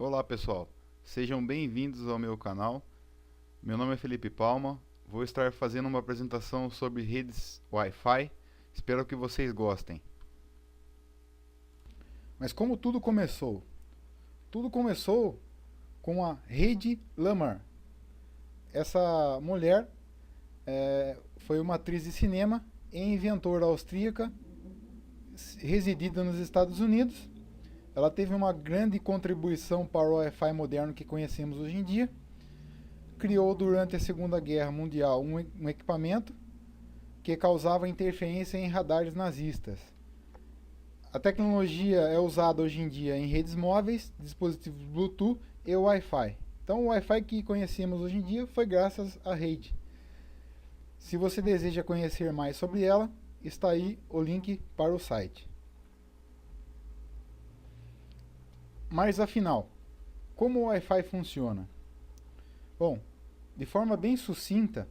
Olá pessoal, sejam bem-vindos ao meu canal. Meu nome é Felipe Palma, vou estar fazendo uma apresentação sobre redes Wi-Fi. Espero que vocês gostem. Mas como tudo começou? Tudo começou com a Heidi Lamar. Essa mulher foi uma atriz de cinema e inventora austríaca residida nos Estados Unidos. Ela teve uma grande contribuição para o Wi-Fi moderno que conhecemos hoje em dia. Criou durante a Segunda Guerra Mundial um equipamento que causava interferência em radares nazistas. A tecnologia é usada hoje em dia em redes móveis, dispositivos Bluetooth e Wi-Fi. Então, o Wi-Fi que conhecemos hoje em dia foi graças à rede. Se você deseja conhecer mais sobre ela, está aí o link para o site. Mas afinal, como o Wi-Fi funciona? Bom, de forma bem sucinta,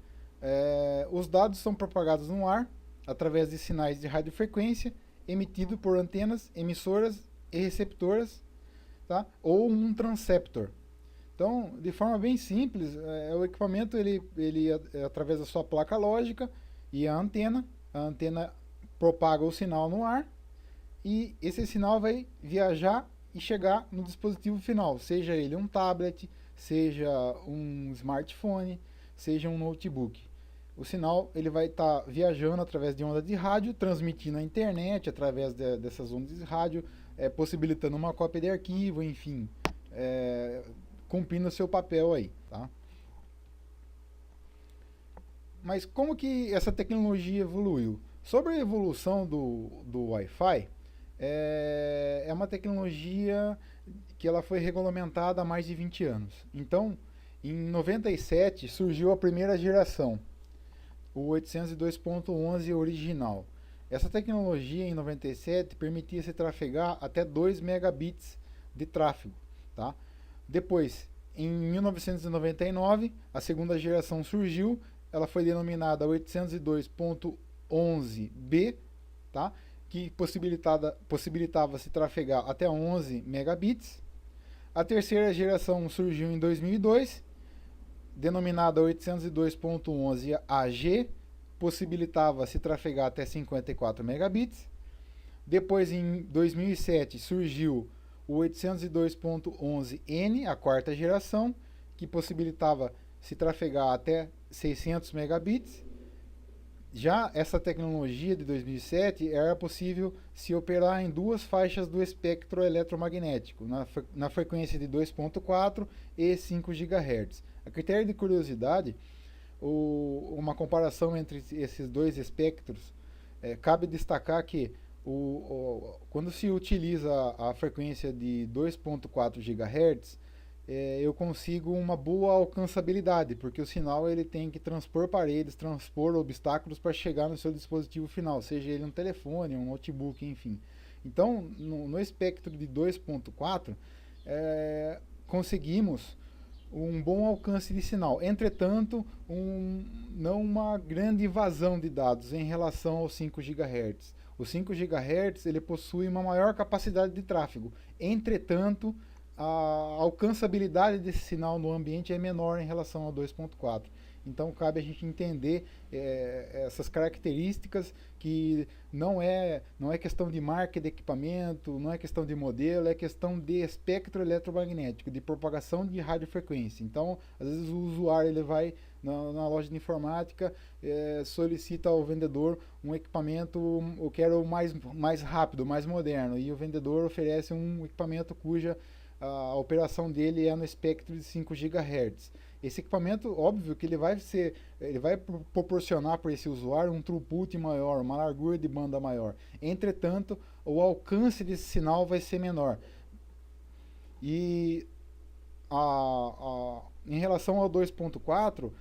os dados são propagados no ar através de sinais de radiofrequência emitido por antenas, emissoras e receptoras, tá? Ou um transceptor. Então, de forma bem simples, o equipamento ele através da sua placa lógica e a antena propaga o sinal no ar e esse sinal vai viajar e chegar no dispositivo final, seja ele um tablet, seja um smartphone, seja um notebook. O sinal ele vai estar viajando através de onda de rádio, transmitindo a internet através dessas ondas de rádio, possibilitando uma cópia de arquivo, enfim, cumprindo o seu papel aí, tá? Mas como que essa tecnologia evoluiu? Sobre a evolução do Wi-Fi, é uma tecnologia que ela foi regulamentada há mais de 20 anos. Então, em 97 surgiu a primeira geração, o 802.11 original. Essa tecnologia em 97 permitia se trafegar até 2 megabits de tráfego, tá? Depois, em 1999, a segunda geração surgiu, ela foi denominada 802.11b, tá? Que possibilitava se trafegar até 11 megabits. A terceira geração surgiu em 2002, denominada 802.11ag, possibilitava se trafegar até 54 megabits. Depois, em 2007, surgiu o 802.11n, a quarta geração, que possibilitava se trafegar até 600 megabits. Já essa tecnologia de 2007 era possível se operar em duas faixas do espectro eletromagnético, na frequência de 2.4 e 5 GHz. A critério de curiosidade, uma comparação entre esses dois espectros, cabe destacar que quando se utiliza a frequência de 2.4 GHz, eu consigo uma boa alcançabilidade, porque o sinal ele tem que transpor paredes, transpor obstáculos para chegar no seu dispositivo final, seja ele um telefone, um notebook, enfim. Então, no espectro de 2.4, conseguimos um bom alcance de sinal. Entretanto, não uma grande invasão de dados em relação aos 5 GHz. O 5 GHz ele possui uma maior capacidade de tráfego. Entretanto, a alcançabilidade desse sinal no ambiente é menor em relação ao 2.4. Então cabe a gente entender essas características que não é questão de marca de equipamento, não é questão de modelo, é questão de espectro eletromagnético, de propagação de radiofrequência. Então, às vezes o usuário ele vai na loja de informática, solicita ao vendedor um equipamento, eu quero mais rápido, mais moderno, e o vendedor oferece um equipamento cuja a operação dele é no espectro de 5 GHz. Esse equipamento, óbvio que ele vai proporcionar para esse usuário um throughput maior, uma largura de banda maior. Entretanto, o alcance desse sinal vai ser menor. E em relação ao 2.4,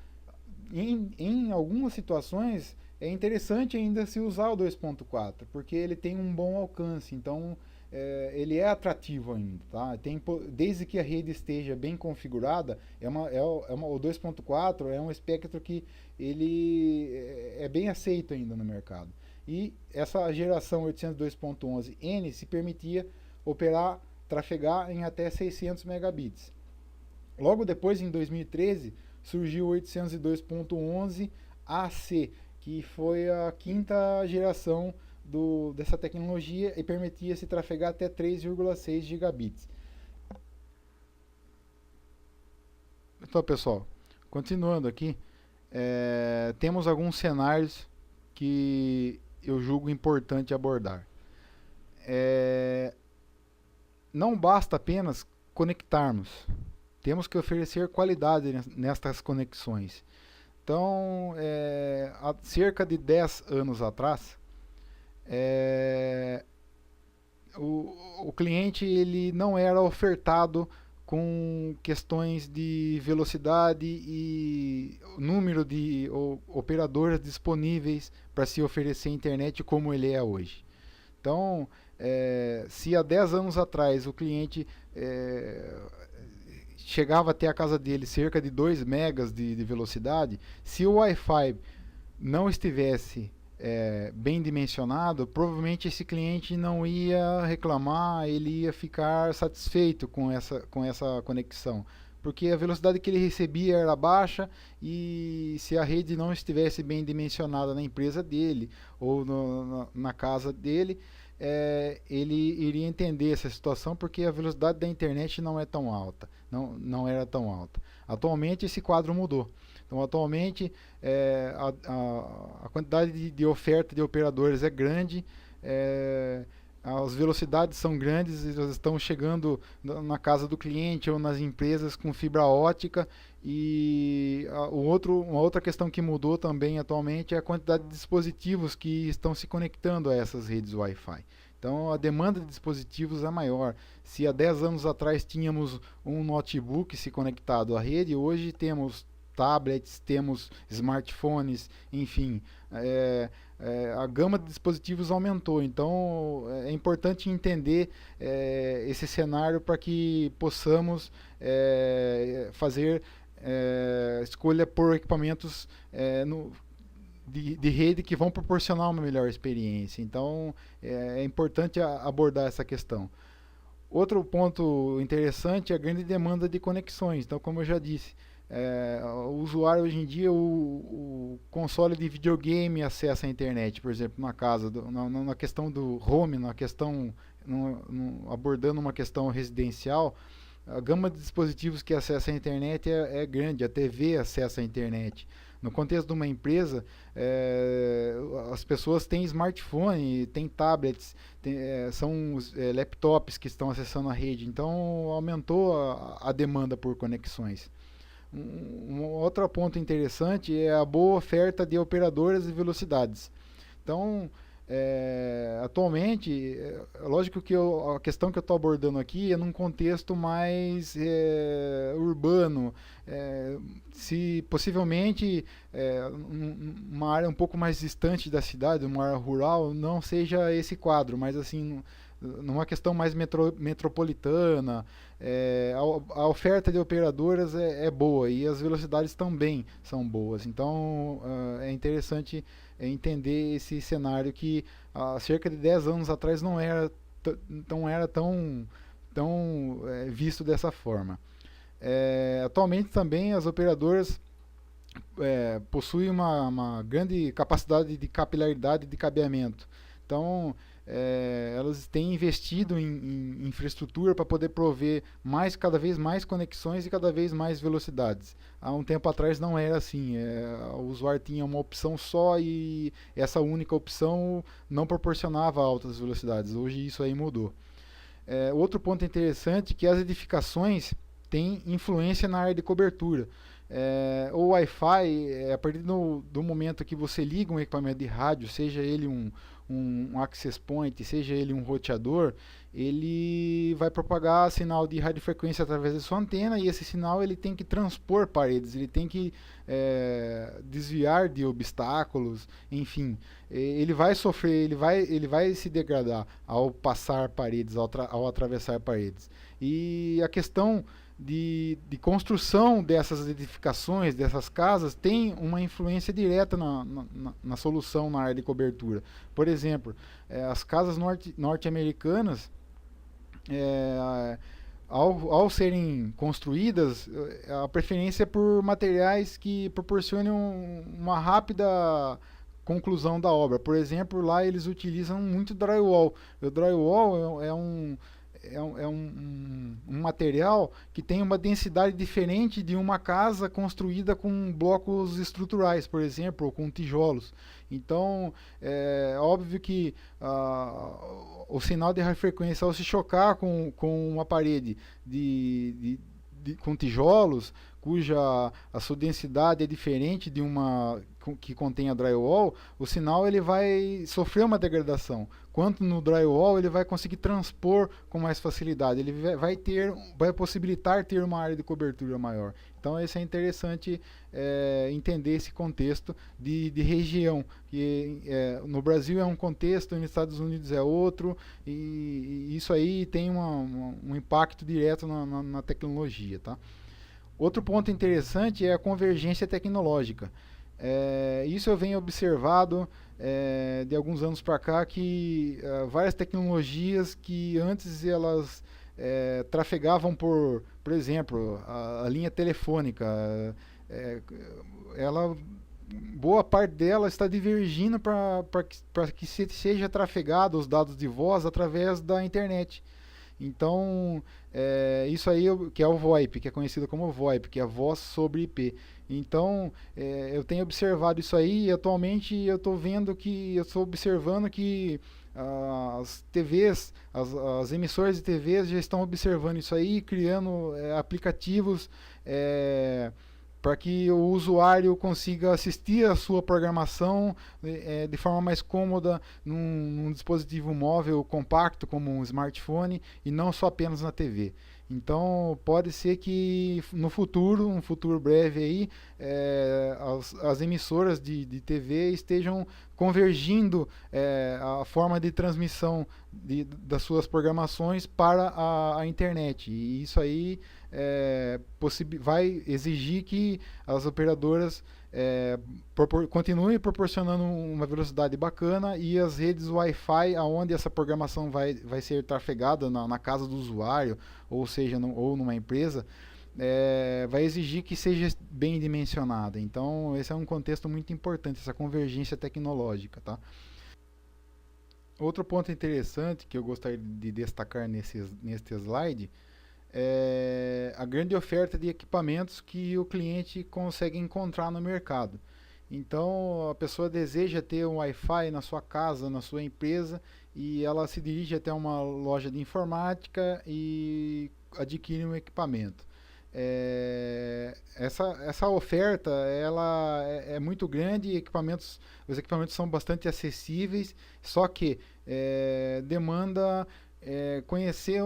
em algumas situações é interessante ainda se usar o 2.4, porque ele tem um bom alcance, então ele é atrativo ainda, tá? Desde que a rede esteja bem configurada, o 2.4 é um espectro que ele é bem aceito ainda no mercado. E essa geração 802.11n se permitia operar trafegar em até 600 megabits. Logo depois, em 2013, surgiu o 802.11 AC, que foi a quinta geração dessa tecnologia e permitia se trafegar até 3,6 gigabits. Então, pessoal, continuando aqui, temos alguns cenários que eu julgo importante abordar. Não basta apenas conectarmos, temos que oferecer qualidade nestas conexões. Então, há cerca de 10 anos atrás, o cliente ele não era ofertado com questões de velocidade e número de operadoras disponíveis para se oferecer internet como ele é hoje. Então, se há 10 anos atrás o cliente chegava até a casa dele cerca de 2 megas de velocidade, se o Wi-Fi não estivesse bem dimensionado, provavelmente esse cliente não ia reclamar, ele ia ficar satisfeito com essa conexão, porque a velocidade que ele recebia era baixa e se a rede não estivesse bem dimensionada na empresa dele ou na casa dele, ele iria entender essa situação porque a velocidade da internet não é tão alta, não era tão alta. Atualmente esse quadro mudou. Então, atualmente, a quantidade de oferta de operadores é grande, as velocidades são grandes, elas estão chegando na casa do cliente ou nas empresas com fibra ótica. E uma outra questão que mudou também atualmente é a quantidade de dispositivos que estão se conectando a essas redes Wi-Fi. Então a demanda de dispositivos é maior. Se há 10 anos atrás tínhamos um notebook se conectado à rede, hoje temos tablets, temos smartphones, enfim, a gama de dispositivos aumentou. Então é importante entender esse cenário para que possamos fazer escolha por equipamentos de rede que vão proporcionar uma melhor experiência. Então é importante abordar essa questão. Outro ponto interessante é a grande demanda de conexões. Então, como eu já disse, o usuário hoje em dia, o console de videogame acessa a internet, por exemplo, na casa, na questão do home, abordando uma questão residencial, a gama de dispositivos que acessa a internet é grande, a TV acessa a internet. No contexto de uma empresa, as pessoas têm smartphone, têm tablets, são laptops que estão acessando a rede, então aumentou a demanda por conexões. Um outro ponto interessante é a boa oferta de operadoras e velocidades. Então, atualmente, lógico que a questão que eu estou abordando aqui é num contexto mais urbano, se possivelmente uma área um pouco mais distante da cidade, uma área rural, não seja esse quadro, mas assim, numa questão mais metropolitana, a oferta de operadoras é boa e as velocidades também são boas. Então é interessante entender esse cenário que há cerca de 10 anos atrás não era tão visto dessa forma. Atualmente também as operadoras possuem uma grande capacidade de capilaridade de cabeamento. Então elas têm investido em infraestrutura para poder prover cada vez mais conexões e cada vez mais velocidades. Há um tempo atrás não era assim, o usuário tinha uma opção só e essa única opção não proporcionava altas velocidades. Hoje isso aí mudou. Outro ponto interessante é que as edificações têm influência na área de cobertura. O Wi-Fi, a partir do momento que você liga um equipamento de rádio, seja ele um access point, seja ele um roteador, ele vai propagar sinal de radiofrequência através da sua antena e esse sinal ele tem que transpor paredes, ele tem que desviar de obstáculos, enfim, ele vai sofrer, ele vai se degradar ao passar paredes, ao atravessar paredes. E a questão de construção dessas edificações, dessas casas, tem uma influência direta na solução na área de cobertura. Por exemplo, as casas norte-americanas, é, ao serem construídas, a preferência é por materiais que proporcionem uma rápida conclusão da obra. Por exemplo, lá eles utilizam muito drywall. O drywall um material que tem uma densidade diferente de uma casa construída com blocos estruturais, por exemplo, ou com tijolos. Então, é óbvio que o sinal de radiofrequência, ao se chocar com uma parede com tijolos, cuja a sua densidade é diferente de uma que contém a drywall, o sinal ele vai sofrer uma degradação. Quanto no drywall ele vai conseguir transpor com mais facilidade, ele vai possibilitar ter uma área de cobertura maior. Então isso é interessante entender esse contexto de região. Que, no Brasil é um contexto, nos Estados Unidos é outro, e isso aí tem um impacto direto na tecnologia. Tá? Outro ponto interessante é a convergência tecnológica. Isso eu venho observado de alguns anos para cá, que várias tecnologias que antes elas trafegavam por exemplo, a linha telefônica, ela boa parte dela está divergindo para que seja trafegado os dados de voz através da internet. Então, isso aí que é o VoIP, que é conhecido como VoIP, que é a voz sobre IP. Então, eu tenho observado isso aí e atualmente eu estou observando que as TVs, as emissoras de TVs já estão observando isso aí, criando aplicativos para que o usuário consiga assistir a sua programação de forma mais cômoda num dispositivo móvel compacto como um smartphone e não só apenas na TV. Então pode ser que no futuro, um futuro breve aí, as emissoras de TV estejam convergindo a forma de transmissão das suas programações para a internet. E isso aí vai exigir que as operadoras continuem proporcionando uma velocidade bacana e as redes Wi-Fi, aonde essa programação vai ser trafegada na casa do usuário, ou seja, ou numa empresa, vai exigir que seja bem dimensionada. Então, esse é um contexto muito importante, essa convergência tecnológica. Tá? Outro ponto interessante que eu gostaria de destacar nesse slide é a grande oferta de equipamentos que o cliente consegue encontrar no mercado. Então, a pessoa deseja ter um Wi-Fi na sua casa, na sua empresa, e ela se dirige até uma loja de informática e adquire um equipamento. Essa oferta ela é muito grande, os equipamentos são bastante acessíveis, só que demanda conhecer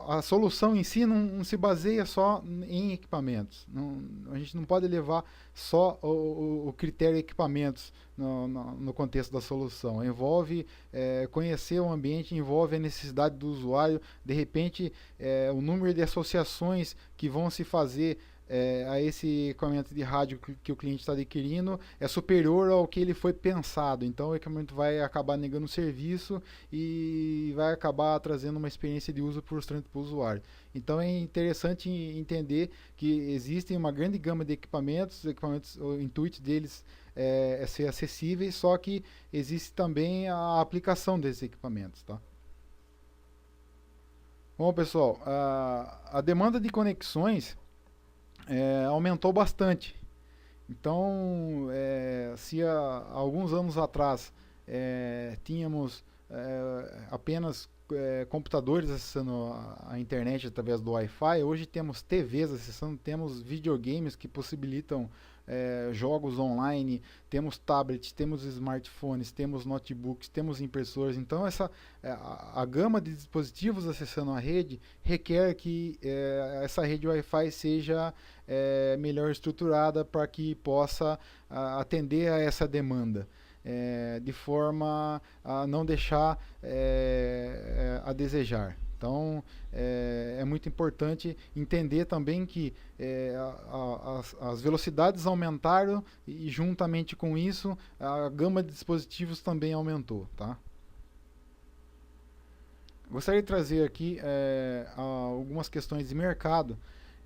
a solução em si, não se baseia só em equipamentos. A gente não pode levar só o critério equipamentos no contexto da solução. Envolve conhecer o ambiente, envolve a necessidade do usuário, de repente o número de associações que vão se fazer a esse equipamento de rádio que o cliente está adquirindo é superior ao que ele foi pensado. Então o equipamento vai acabar negando o serviço e vai acabar trazendo uma experiência de uso frustrante para o usuário. Então é interessante entender que existe uma grande gama de equipamentos, o intuito deles é ser acessíveis, só que existe também a aplicação desses equipamentos. Tá? Bom, pessoal, a demanda de conexões aumentou bastante. Então, se há alguns anos atrás tínhamos apenas computadores acessando a internet através do Wi-Fi, hoje temos TVs acessando, temos videogames que possibilitam jogos online, temos tablets, temos smartphones, temos notebooks, temos impressoras. Então a gama de dispositivos acessando a rede requer que essa rede Wi-Fi seja melhor estruturada para que possa atender a essa demanda. De forma a não deixar a desejar. Então, é muito importante entender também que as velocidades aumentaram e, juntamente com isso, a gama de dispositivos também aumentou. Tá? Gostaria de trazer aqui algumas questões de mercado,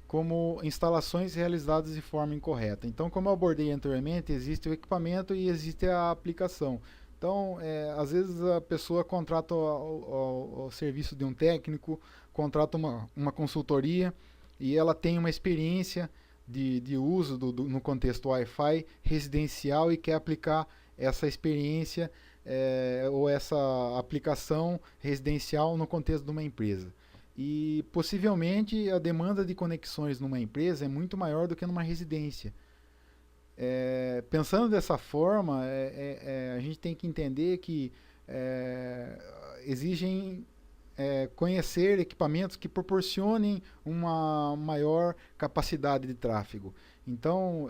como instalações realizadas de forma incorreta. Então, como eu abordei anteriormente, existe o equipamento e existe a aplicação. Então, às vezes a pessoa contrata o serviço de um técnico, contrata uma consultoria e ela tem uma experiência de uso no contexto Wi-Fi residencial e quer aplicar essa experiência ou essa aplicação residencial no contexto de uma empresa. E possivelmente a demanda de conexões numa empresa é muito maior do que numa residência. Pensando dessa forma, a gente tem que entender que exigem conhecer equipamentos que proporcionem uma maior capacidade de tráfego. Então,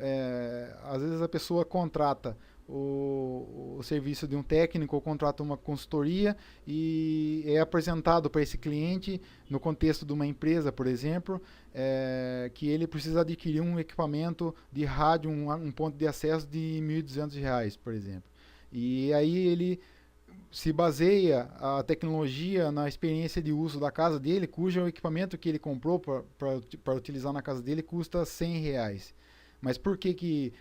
às vezes a pessoa contrata o serviço de um técnico ou contrata uma consultoria e é apresentado para esse cliente, no contexto de uma empresa, por exemplo, que ele precisa adquirir um equipamento de rádio, um ponto de acesso de R$ 1.200, por exemplo. E aí ele se baseia a tecnologia na experiência de uso da casa dele, cujo equipamento que ele comprou para utilizar na casa dele custa R$ 100. Mas por que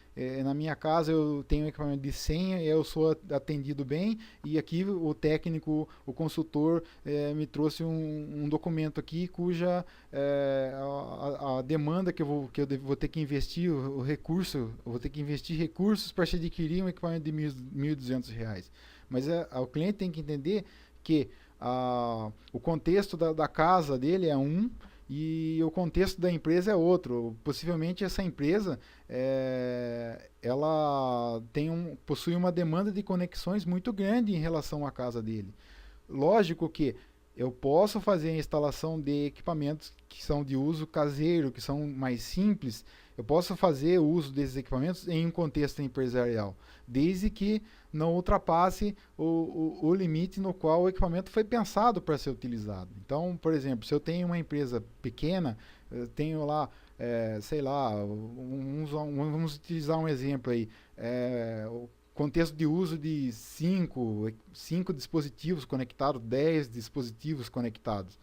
na minha casa eu tenho um equipamento de 100 e eu sou atendido bem, e aqui o técnico, o consultor me trouxe um documento aqui cuja a demanda que eu vou ter que investir, o recurso, eu vou ter que investir recursos para se adquirir um equipamento de R$ 1.200. Mas o cliente tem que entender que o contexto da casa dele é um e o contexto da empresa é outro. Possivelmente essa empresa ela possui uma demanda de conexões muito grande em relação à casa dele. Lógico que eu posso fazer a instalação de equipamentos que são de uso caseiro, que são mais simples. Eu posso fazer o uso desses equipamentos em um contexto empresarial, desde que não ultrapasse o limite no qual o equipamento foi pensado para ser utilizado. Então, por exemplo, se eu tenho uma empresa pequena, eu tenho lá, sei lá, vamos utilizar um exemplo aí, o contexto de uso de 5 dispositivos conectados, 10 dispositivos conectados.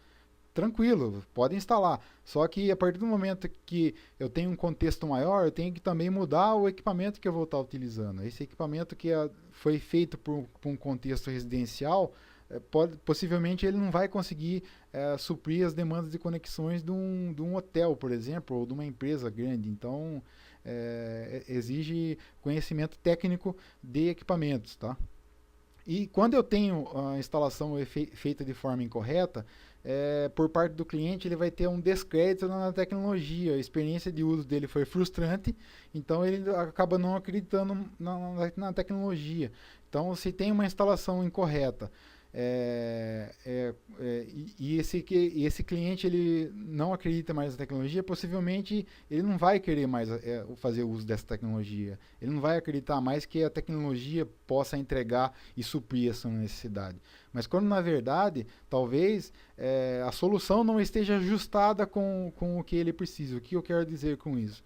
Tranquilo, pode instalar. Só que a partir do momento que eu tenho um contexto maior, eu tenho que também mudar o equipamento que eu vou estar utilizando. Esse equipamento que foi feito por um contexto residencial, possivelmente ele não vai conseguir suprir as demandas de conexões de um hotel, por exemplo, ou de uma empresa grande. Então, exige conhecimento técnico de equipamentos, tá? E quando eu tenho a instalação feita de forma incorreta, por parte do cliente, ele vai ter um descrédito na tecnologia. A experiência de uso dele foi frustrante, então ele acaba não acreditando na tecnologia. Então, se tem uma instalação incorreta, e esse cliente ele não acredita mais na tecnologia, possivelmente ele não vai querer mais fazer uso dessa tecnologia. Ele não vai acreditar mais que a tecnologia possa entregar e suprir essa necessidade. Mas quando na verdade, talvez a solução não esteja ajustada com o que ele precisa. O que eu quero dizer com isso?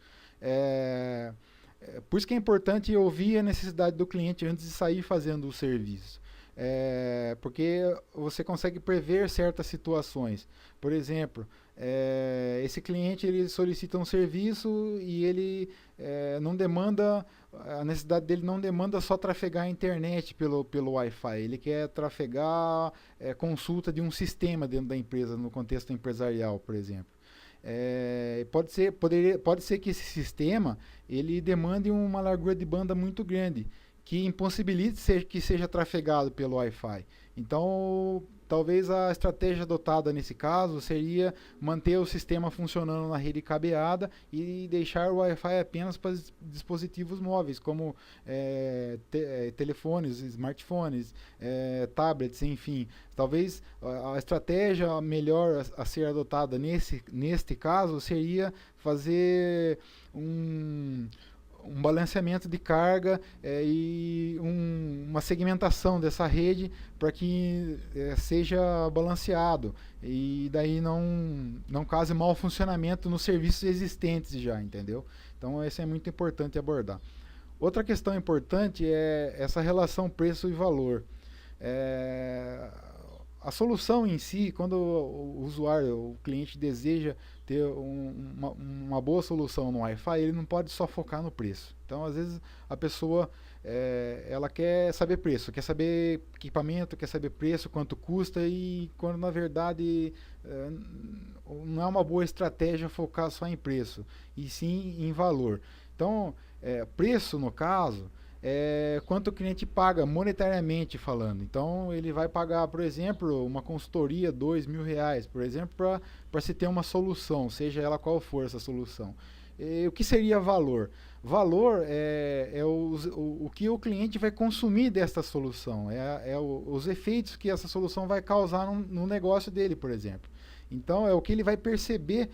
Por isso que é importante ouvir a necessidade do cliente antes de sair fazendo o serviço. Porque você consegue prever certas situações. Por exemplo, esse cliente ele solicita um serviço e ele não demanda, a necessidade dele não demanda só trafegar a internet pelo Wi-Fi, ele quer trafegar consulta de um sistema dentro da empresa, no contexto empresarial, por exemplo. Pode ser que esse sistema ele demande uma largura de banda muito grande, que impossibilite que seja trafegado pelo Wi-Fi. Então, talvez a estratégia adotada nesse caso seria manter o sistema funcionando na rede cabeada e deixar o Wi-Fi apenas para dispositivos móveis, como telefones, smartphones, tablets, enfim. Talvez a estratégia melhor a ser adotada neste caso seria fazer um balanceamento de carga e uma segmentação dessa rede para que seja balanceado e daí não cause mau funcionamento nos serviços existentes já, entendeu? Então isso é muito importante abordar. Outra questão importante é essa relação preço e valor. a solução em si, quando o usuário, o cliente deseja ter uma boa solução no Wi-Fi, ele não pode só focar no preço. Então, às vezes, a pessoa ela quer saber preço, quer saber equipamento, quer saber preço, quanto custa, e quando na verdade não é uma boa estratégia focar só em preço, e sim em valor. Então, preço no caso é quanto o cliente paga monetariamente falando. Então ele vai pagar, por exemplo, uma consultoria R$ 2.000, por exemplo, para se ter uma solução, seja ela qual for essa solução. E o que seria valor? Valor é o que o cliente vai consumir desta solução, os efeitos que essa solução vai causar no negócio dele, por exemplo. Então é o que ele vai perceber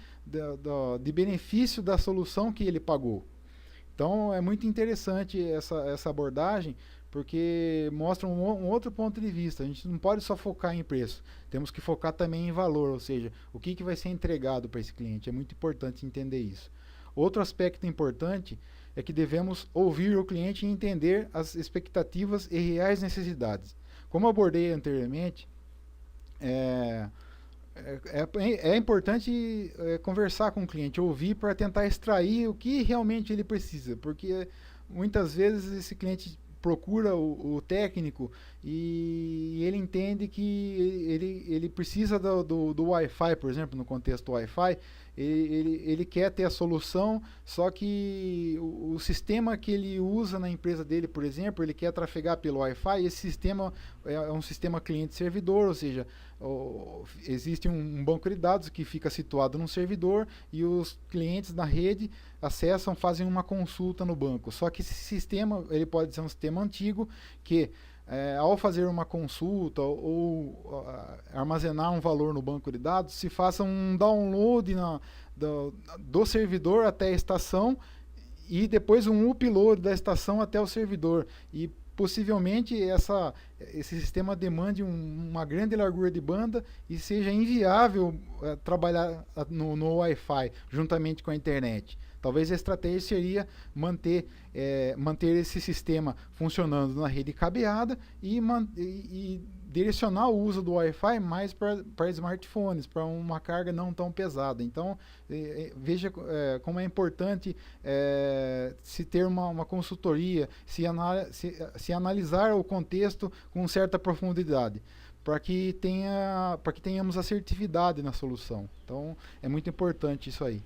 de benefício da solução que ele pagou. Então é muito interessante essa abordagem, porque mostra um outro ponto de vista. A gente não pode só focar em preço, temos que focar também em valor, ou seja, o que vai ser entregado para esse cliente. É muito importante entender isso. Outro aspecto importante é que devemos ouvir o cliente e entender as expectativas e reais necessidades. Como abordei anteriormente, é importante conversar com o cliente, ouvir para tentar extrair o que realmente ele precisa, porque muitas vezes esse cliente procura o técnico e ele entende que ele precisa do Wi-Fi, por exemplo, no contexto do Wi-Fi, ele quer ter a solução, só que o sistema que ele usa na empresa dele, por exemplo, ele quer trafegar pelo Wi-Fi, e esse sistema é um sistema cliente-servidor, ou seja, existe um banco de dados que fica situado num servidor e os clientes da rede acessam, fazem uma consulta no banco. Só que esse sistema ele pode ser um sistema antigo que ao fazer uma consulta ou armazenar um valor no banco de dados, se faça um download do servidor até a estação e depois um upload da estação até o servidor. E possivelmente esse sistema demande uma grande largura de banda e seja inviável trabalhar no Wi-Fi juntamente com a internet. Talvez a estratégia seria manter esse sistema funcionando na rede cabeada e direcionar o uso do Wi-Fi mais para smartphones, para uma carga não tão pesada. Então, veja como é importante se ter uma consultoria, se analisar o contexto com certa profundidade, para que tenhamos assertividade na solução. Então, é muito importante isso aí.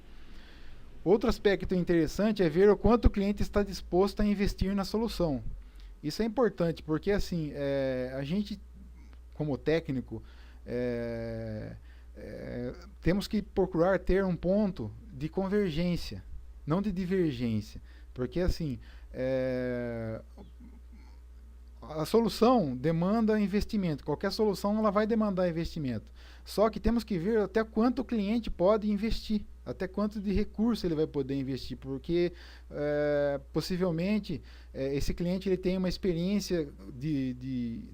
Outro aspecto interessante é ver o quanto o cliente está disposto a investir na solução. Isso é importante, porque assim, a gente, como técnico, temos que procurar ter um ponto de convergência, não de divergência. Porque assim, a solução demanda investimento. Qualquer solução ela vai demandar investimento. Só que temos que ver até quanto o cliente pode investir, até quanto de recurso ele vai poder investir, porque possivelmente esse cliente ele tem uma experiência de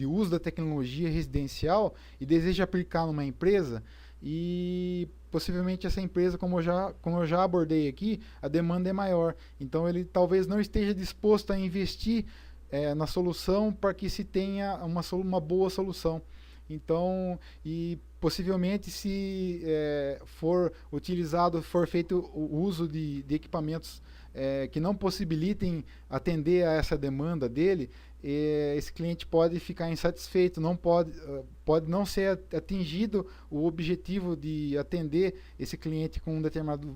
uso da tecnologia residencial e deseja aplicar numa empresa, e possivelmente essa empresa, como eu já abordei aqui, a demanda é maior. Então ele talvez não esteja disposto a investir na solução para que se tenha uma boa solução. Então, e possivelmente se for feito o uso de equipamentos que não possibilitem atender a essa demanda dele, esse cliente pode ficar insatisfeito, pode não ser atingido o objetivo de atender esse cliente com um determinado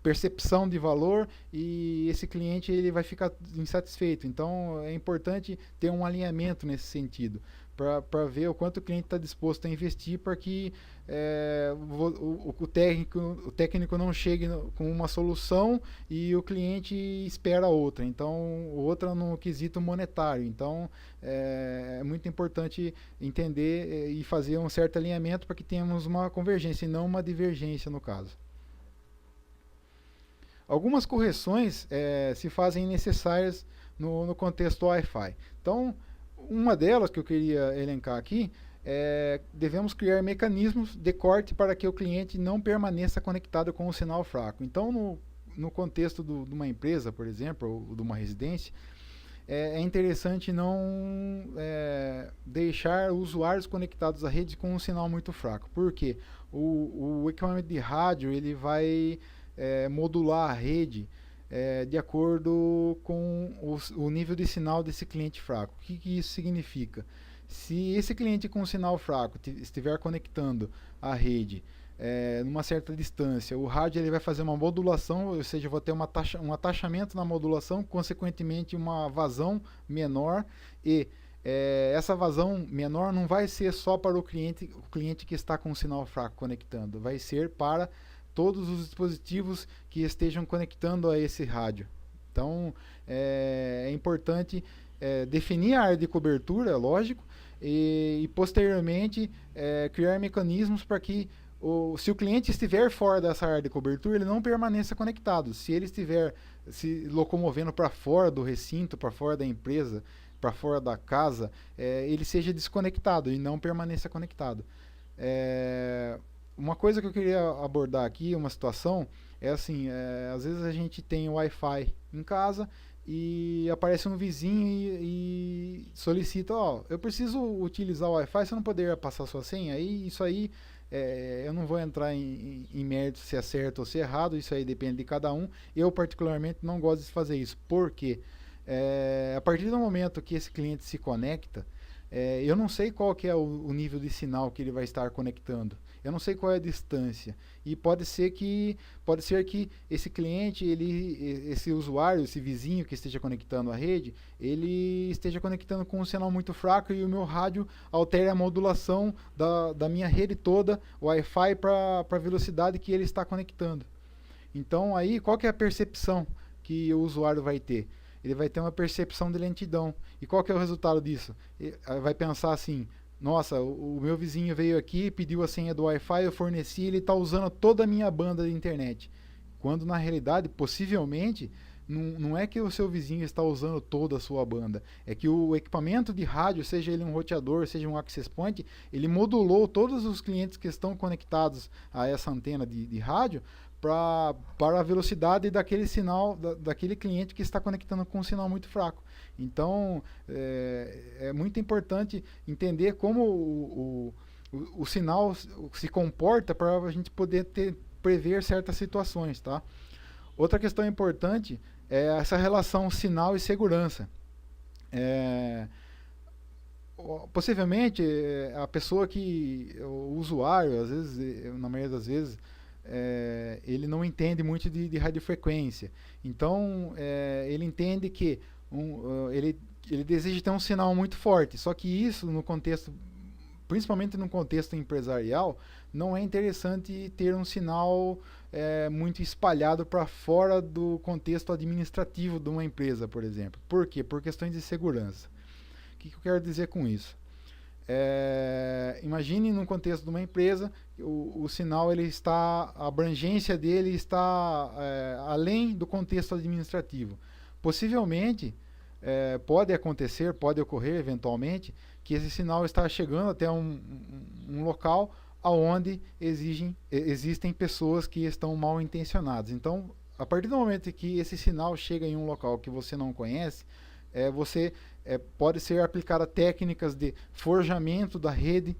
percepção de valor, e esse cliente ele vai ficar insatisfeito. Então é importante ter um alinhamento nesse sentido, para ver o quanto o cliente está disposto a investir, para que o técnico não chegue com uma solução e o cliente espera outra. Então, outra no quesito monetário. Então, é muito importante entender e fazer um certo alinhamento para que tenhamos uma convergência e não uma divergência no caso. Algumas correções se fazem necessárias no contexto Wi-Fi. Então, uma delas que eu queria elencar aqui devemos criar mecanismos de corte para que o cliente não permaneça conectado com o sinal fraco. Então, no contexto de uma empresa, por exemplo, ou de uma residência, é interessante não deixar usuários conectados à rede com um sinal muito fraco. Por quê? O equipamento de rádio ele vai modular a rede de acordo com o nível de sinal desse cliente fraco. O que isso significa? Se esse cliente com sinal fraco estiver conectando a rede numa certa distância, o rádio ele vai fazer uma modulação, ou seja, vou ter um atachamento na modulação, consequentemente uma vazão menor, e essa vazão menor não vai ser só para o cliente que está com o sinal fraco conectando, vai ser para todos os dispositivos que estejam conectando a esse rádio. Então é importante definir a área de cobertura, lógico, e posteriormente criar mecanismos para que se o cliente estiver fora dessa área de cobertura, ele não permaneça conectado. Se ele estiver se locomovendo para fora do recinto, para fora da empresa, para fora da casa, ele seja desconectado e não permaneça conectado. Uma coisa que eu queria abordar aqui, uma situação, é assim, às vezes a gente tem o Wi-Fi em casa e aparece um vizinho e solicita, eu preciso utilizar o Wi-Fi, você não poderia passar sua senha? Aí, isso aí, eu não vou entrar em mérito se é certo ou se é errado, isso aí depende de cada um. Eu particularmente não gosto de fazer isso, porque a partir do momento que esse cliente se conecta, eu não sei qual que é o nível de sinal que ele vai estar conectando. Eu não sei qual é a distância. E pode ser que esse cliente, esse usuário, esse vizinho que esteja conectando a rede, ele esteja conectando com um sinal muito fraco e o meu rádio altere a modulação da minha rede toda, Wi-Fi, para a velocidade que ele está conectando. Então aí, qual que é a percepção que o usuário vai ter? Ele vai ter uma percepção de lentidão. E qual que é o resultado disso? Ele vai pensar assim, nossa, o meu vizinho veio aqui, pediu a senha do Wi-Fi, eu forneci, ele está usando toda a minha banda de internet. Quando na realidade, possivelmente, não é que o seu vizinho está usando toda a sua banda, é que o equipamento de rádio, seja ele um roteador, seja um access point, ele modulou todos os clientes que estão conectados a essa antena de rádio para a velocidade daquele sinal, daquele cliente que está conectando com um sinal muito fraco. Então, é muito importante entender como o sinal se comporta para a gente poder prever certas situações, tá? Outra questão importante é essa relação sinal e segurança. Possivelmente, a pessoa o usuário, às vezes, na maioria das vezes, ele não entende muito de radiofrequência. Então, ele entende que ele deseja ter um sinal muito forte, só que isso no contexto, principalmente no contexto empresarial, não é interessante ter um sinal muito espalhado para fora do contexto administrativo de uma empresa, por exemplo. Por quê? Por questões de segurança. O que eu quero dizer com isso? Imagine num contexto de uma empresa, o sinal a abrangência dele está além do contexto administrativo. Possivelmente, pode ocorrer eventualmente, que esse sinal está chegando até um local onde existem pessoas que estão mal intencionadas. Então, a partir do momento que esse sinal chega em um local que você não conhece, pode ser aplicada técnicas de forjamento da rede,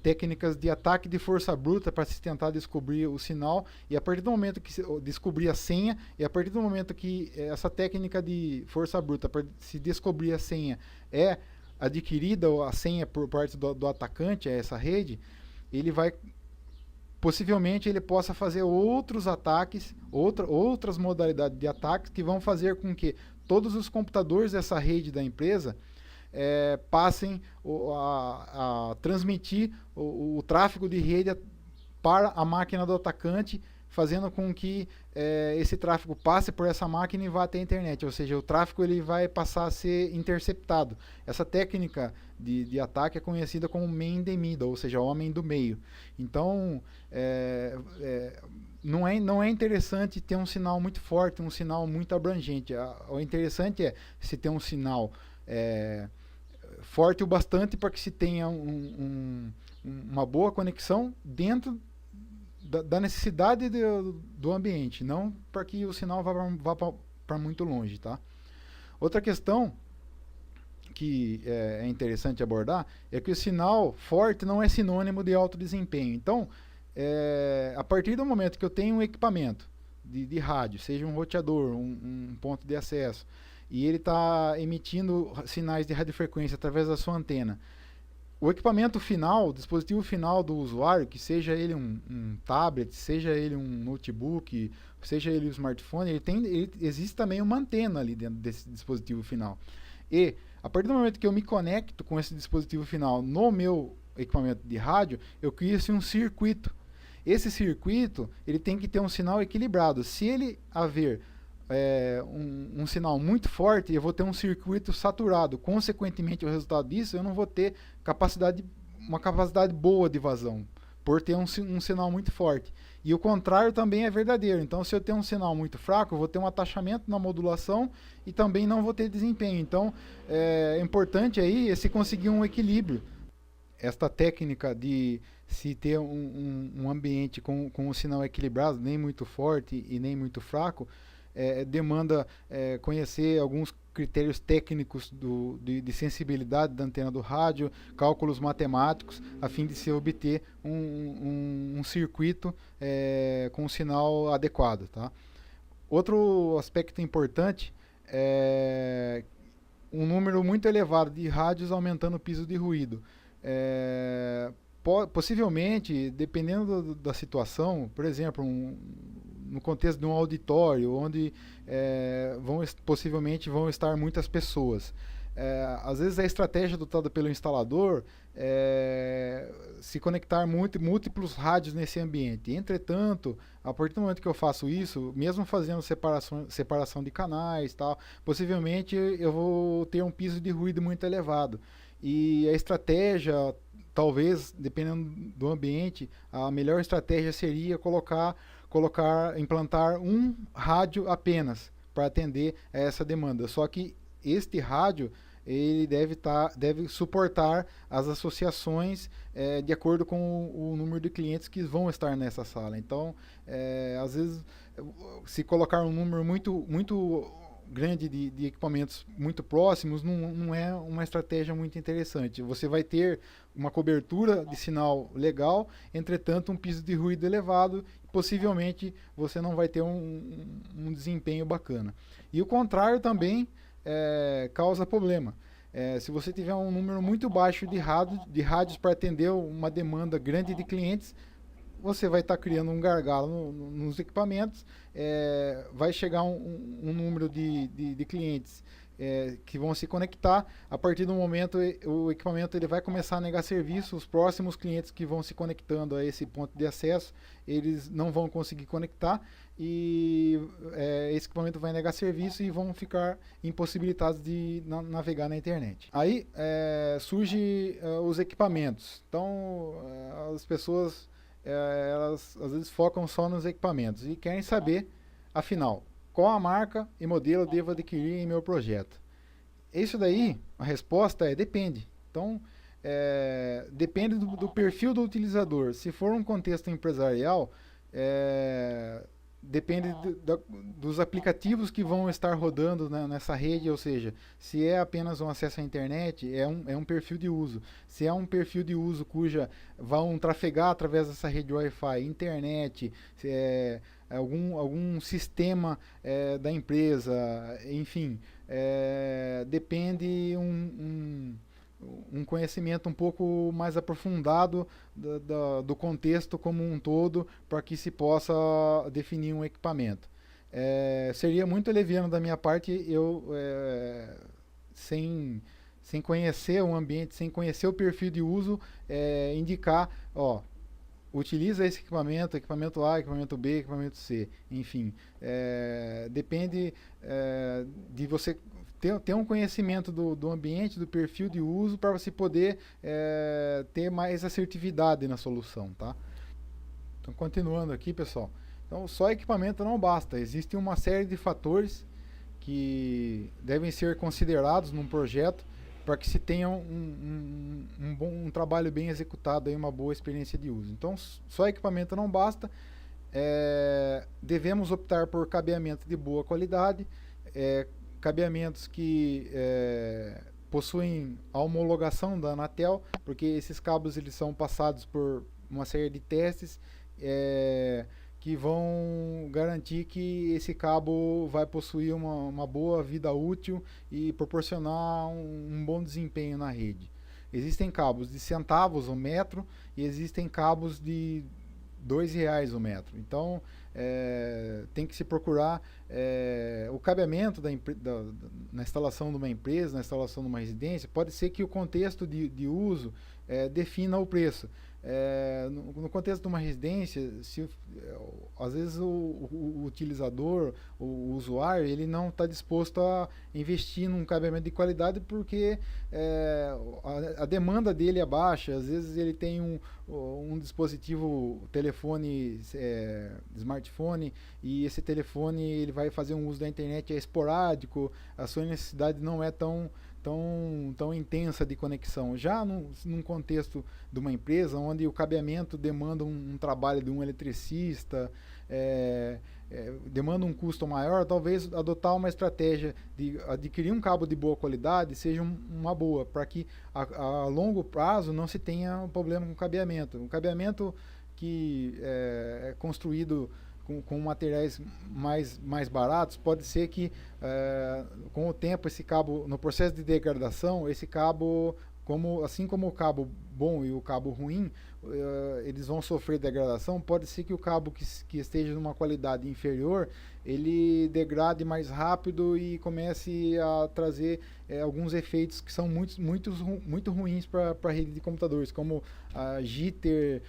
técnicas de ataque de força bruta para se tentar descobrir o sinal, e a partir do momento que descobrir a senha, e a partir do momento que essa técnica de força bruta para se descobrir a senha é adquirida, a senha por parte do atacante a essa rede, possivelmente ele possa fazer outros ataques, outras modalidades de ataques que vão fazer com que todos os computadores dessa rede da empresa passem a transmitir o tráfego de rede para a máquina do atacante, fazendo com que esse tráfego passe por essa máquina e vá até a internet, ou seja, o tráfego ele vai passar a ser interceptado. Essa técnica de ataque é conhecida como man in the middle, ou seja, homem do meio. Então, não é interessante ter um sinal muito forte, um sinal muito abrangente. O interessante é se ter um sinal forte o bastante para que se tenha uma boa conexão dentro da necessidade do ambiente, não para que o sinal vá para muito longe, tá? Outra questão que é interessante abordar é que o sinal forte não é sinônimo de alto desempenho. Então, a partir do momento que eu tenho um equipamento de rádio, seja um roteador, um ponto de acesso, e ele está emitindo sinais de radiofrequência através da sua antena, o equipamento final, o dispositivo final do usuário, que seja ele um tablet, seja ele um notebook, seja ele um smartphone, existe também uma antena ali dentro desse dispositivo final. E a partir do momento que eu me conecto com esse dispositivo final no meu equipamento de rádio, eu crio um circuito. Esse circuito ele tem que ter um sinal equilibrado. Se ele haver um sinal muito forte, eu vou ter um circuito saturado. Consequentemente, o resultado disso, eu não vou ter uma capacidade boa de vazão, por ter um sinal muito forte. E o contrário também é verdadeiro. Então, se eu tenho um sinal muito fraco, eu vou ter um atachamento na modulação e também não vou ter desempenho. Então, é importante aí se conseguir um equilíbrio. Esta técnica de se ter um ambiente com um sinal equilibrado, nem muito forte e nem muito fraco, demanda conhecer alguns critérios técnicos de sensibilidade da antena do rádio, cálculos matemáticos, a fim de se obter um circuito com um sinal adequado. Tá? Outro aspecto importante é um número muito elevado de rádios aumentando o piso de ruído. Possivelmente, dependendo da situação, por exemplo, no contexto de um auditório, onde possivelmente vão estar muitas pessoas. Às vezes a estratégia adotada pelo instalador é se conectar múltiplos rádios nesse ambiente. Entretanto, a partir do momento que eu faço isso, mesmo fazendo separação de canais, tal, possivelmente eu vou ter um piso de ruído muito elevado. E a estratégia, talvez, dependendo do ambiente, a melhor estratégia seria implantar um rádio apenas para atender a essa demanda. Só que este rádio ele deve suportar as associações de acordo com o número de clientes que vão estar nessa sala. Então, às vezes, se colocar um número muito grande de equipamentos muito próximos não é uma estratégia muito interessante. Você vai ter uma cobertura de sinal legal, entretanto um piso de ruído elevado, e possivelmente você não vai ter um desempenho bacana. E o contrário também causa problema. Se você tiver um número muito baixo de rádios para atender uma demanda grande de clientes, você vai estar criando um gargalo nos equipamentos, vai chegar um número de clientes que vão se conectar. A partir do momento o equipamento ele vai começar a negar serviço. Os próximos clientes que vão se conectando a esse ponto de acesso, eles não vão conseguir conectar e esse equipamento vai negar serviço e vão ficar impossibilitados de navegar na internet. Aí surgem os equipamentos. Então as pessoas elas às vezes focam só nos equipamentos e querem saber, afinal, qual a marca e modelo eu devo adquirir em meu projeto. Isso daí, a resposta depende. Então, depende do perfil do utilizador. Se for um contexto empresarial, depende dos aplicativos que vão estar rodando nessa rede, ou seja, se é apenas um acesso à internet, é um perfil de uso. Se é um perfil de uso cuja vão trafegar através dessa rede Wi-Fi, internet, se é algum sistema da empresa, enfim, depende um conhecimento um pouco mais aprofundado do contexto como um todo para que se possa definir um equipamento. Seria muito leviano da minha parte eu, sem conhecer o ambiente, sem conhecer o perfil de uso, indicar, utiliza esse equipamento A, equipamento B, equipamento C, enfim. Depende de você ter um conhecimento do ambiente, do perfil de uso, para você poder ter mais assertividade na solução, tá? Então, continuando aqui, pessoal. Então, só equipamento não basta. Existe uma série de fatores que devem ser considerados num projeto para que se tenha um trabalho bem executado, aí, uma boa experiência de uso. Então, só equipamento não basta. Devemos optar por cabeamento de boa qualidade, cabeamentos que possuem a homologação da Anatel, porque esses cabos eles são passados por uma série de testes que vão garantir que esse cabo vai possuir uma boa vida útil e proporcionar um bom desempenho na rede. Existem cabos de centavos o metro e existem cabos de R$ 2 o metro. Então, tem que se procurar o cabeamento na instalação de uma empresa, na instalação de uma residência. Pode ser que o contexto de uso defina o preço. No contexto de uma residência, às vezes o utilizador, o usuário, ele não está disposto a investir num cabeamento de qualidade porque a demanda dele é baixa. Às vezes ele tem um dispositivo, telefone, smartphone, e esse telefone ele vai fazer um uso da internet esporádico, a sua necessidade não é tão intensa de conexão. Já num contexto de uma empresa, onde o cabeamento demanda um trabalho de um eletricista, demanda um custo maior, talvez adotar uma estratégia de adquirir um cabo de boa qualidade seja uma boa, para que a longo prazo não se tenha um problema com o cabeamento. Um cabeamento que é construído com materiais mais baratos, pode ser que com o tempo esse cabo, no processo de degradação, esse cabo, assim como o cabo bom e o cabo ruim, eles vão sofrer degradação. Pode ser que o cabo que esteja numa qualidade inferior, ele degrade mais rápido e comece a trazer alguns efeitos que são muito ruins para a rede de computadores, como jitter,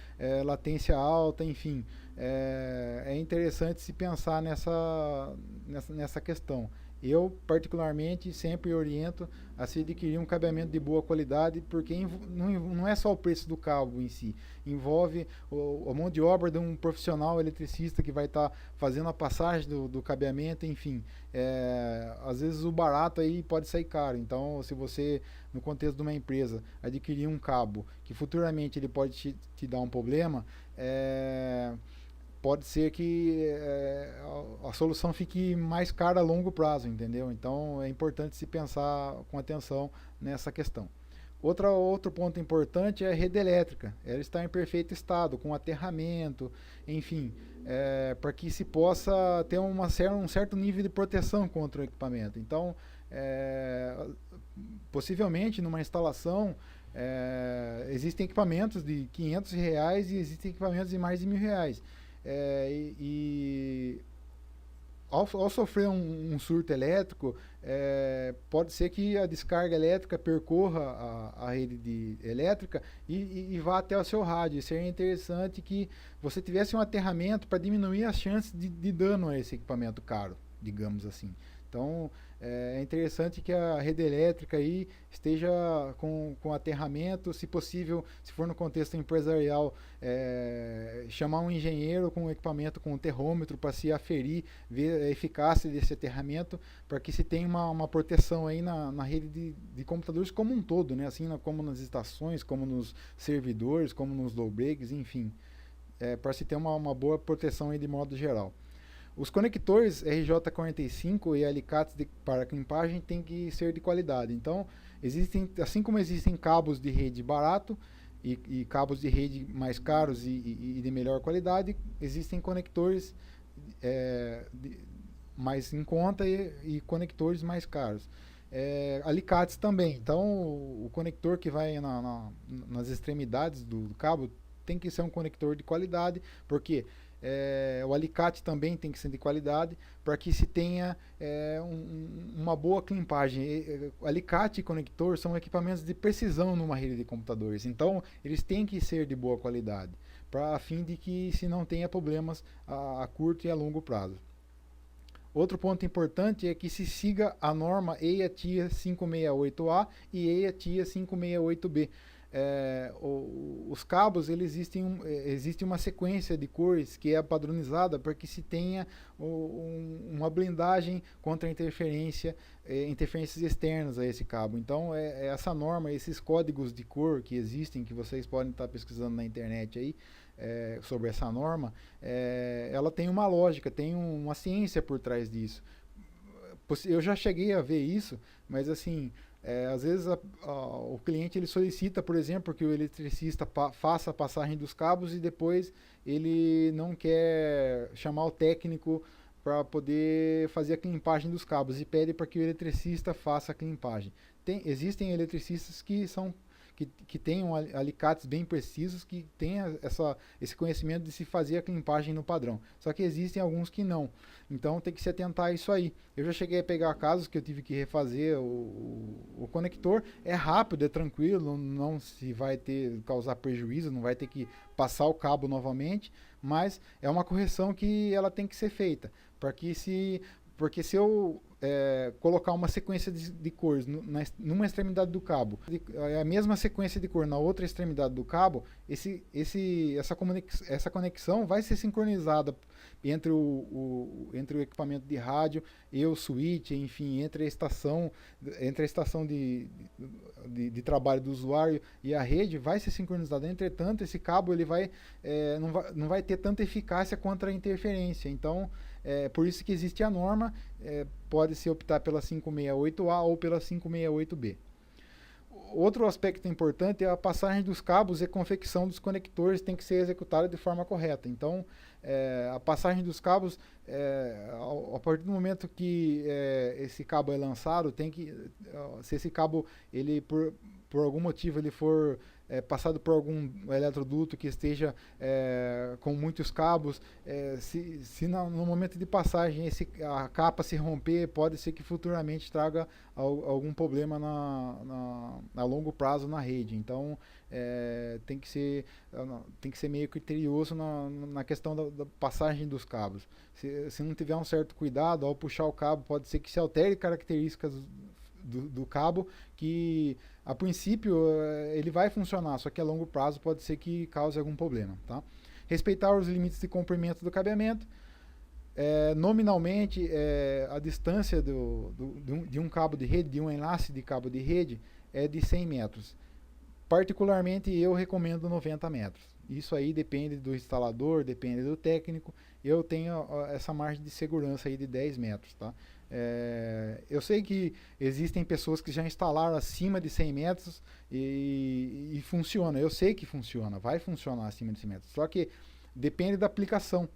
latência alta, enfim. É interessante se pensar nessa questão. Eu, particularmente, sempre oriento a se adquirir um cabeamento de boa qualidade, porque não é só o preço do cabo em si, envolve a mão de obra de um profissional eletricista que vai estar fazendo a passagem do cabeamento, enfim. Às vezes o barato aí pode sair caro. Então, se você, no contexto de uma empresa, adquirir um cabo que futuramente ele pode te dar um problema, pode ser que a solução fique mais cara a longo prazo, entendeu? Então é importante se pensar com atenção nessa questão. Outro ponto importante é a rede elétrica. Ela está em perfeito estado, com aterramento, enfim, para que se possa ter um certo nível de proteção contra o equipamento. Então, possivelmente numa instalação, existem equipamentos de R$ 500 e existem equipamentos de mais de R$ 1.000. Ao sofrer um surto elétrico, pode ser que a descarga elétrica percorra a rede elétrica e vá até o seu rádio. Seria interessante que você tivesse um aterramento para diminuir as chances de dano a esse equipamento caro, digamos assim. Então, é interessante que a rede elétrica aí esteja com aterramento, se possível, se for no contexto empresarial, chamar um engenheiro com equipamento com um terrômetro para se aferir, ver a eficácia desse aterramento, para que se tenha uma proteção aí na rede de computadores como um todo, né? Assim como nas estações, como nos servidores, como nos low breaks, enfim, para se ter uma boa proteção aí de modo geral. Os conectores RJ45 e alicates para clipagem têm que ser de qualidade. Então, assim como existem cabos de rede barato e cabos de rede mais caros e de melhor qualidade, existem conectores mais em conta e conectores mais caros. Alicates também. Então, o conector que vai nas extremidades do cabo tem que ser um conector de qualidade, porque o alicate também tem que ser de qualidade para que se tenha uma boa clipagem. Alicate e conector são equipamentos de precisão numa rede de computadores, então eles têm que ser de boa qualidade, a fim de que se não tenha problemas a curto e a longo prazo. Outro ponto importante é que se siga a norma EIA-TIA 568A e EIA-TIA 568B. Os cabos, existe uma sequência de cores que é padronizada para que se tenha uma blindagem contra interferências externas a esse cabo. Então, essa norma, esses códigos de cor que existem, que vocês podem estar pesquisando na internet aí, sobre essa norma, ela tem uma lógica, tem uma ciência por trás disso. Eu já cheguei a ver isso, mas assim, às vezes o cliente ele solicita, por exemplo, que o eletricista faça a passagem dos cabos e depois ele não quer chamar o técnico para poder fazer a climpagem dos cabos e pede para que o eletricista faça a climpagem. Existem eletricistas que tenham alicates bem precisos, que tenham esse conhecimento de se fazer a climpagem no padrão. Só que existem alguns que não. Então tem que se atentar a isso aí. Eu já cheguei a pegar casos que eu tive que refazer o conector. É rápido, é tranquilo, não se vai causar prejuízo, não vai ter que passar o cabo novamente, mas é uma correção que ela tem que ser feita. Porque se eu colocar uma sequência de cores numa extremidade do cabo, a mesma sequência de cor na outra extremidade do cabo, essa conexão vai ser sincronizada entre o equipamento de rádio e o switch, enfim, entre a estação de trabalho do usuário e a rede vai ser sincronizada. Entretanto, esse cabo ele não vai ter tanta eficácia contra a interferência. Então, por isso que existe a norma, pode-se optar pela 568A ou pela 568B. Outro aspecto importante é a passagem dos cabos e a confecção dos conectores tem que ser executada de forma correta. Então, a passagem dos cabos, a partir do momento que esse cabo é lançado, se esse cabo, ele por algum motivo, ele for passado por algum eletroduto que esteja com muitos cabos, se no momento de passagem a capa se romper, pode ser que futuramente traga algum problema a longo prazo na rede. Então tem que ser meio criterioso na questão da passagem dos cabos. Se não tiver um certo cuidado, ao puxar o cabo, pode ser que se altere características do cabo, que a princípio ele vai funcionar, só que a longo prazo pode ser que cause algum problema. Tá? Respeitar os limites de comprimento do cabeamento. Nominalmente, a distância de um cabo de rede, de um enlace de cabo de rede, é de 100 metros. Particularmente, eu recomendo 90 metros. Isso aí depende do instalador, depende do técnico. Eu tenho essa margem de segurança aí de 10 metros. Tá? Eu sei que existem pessoas que já instalaram acima de 100 metros e funciona. Eu sei que funciona, vai funcionar acima de 100 metros. Só que depende da aplicação.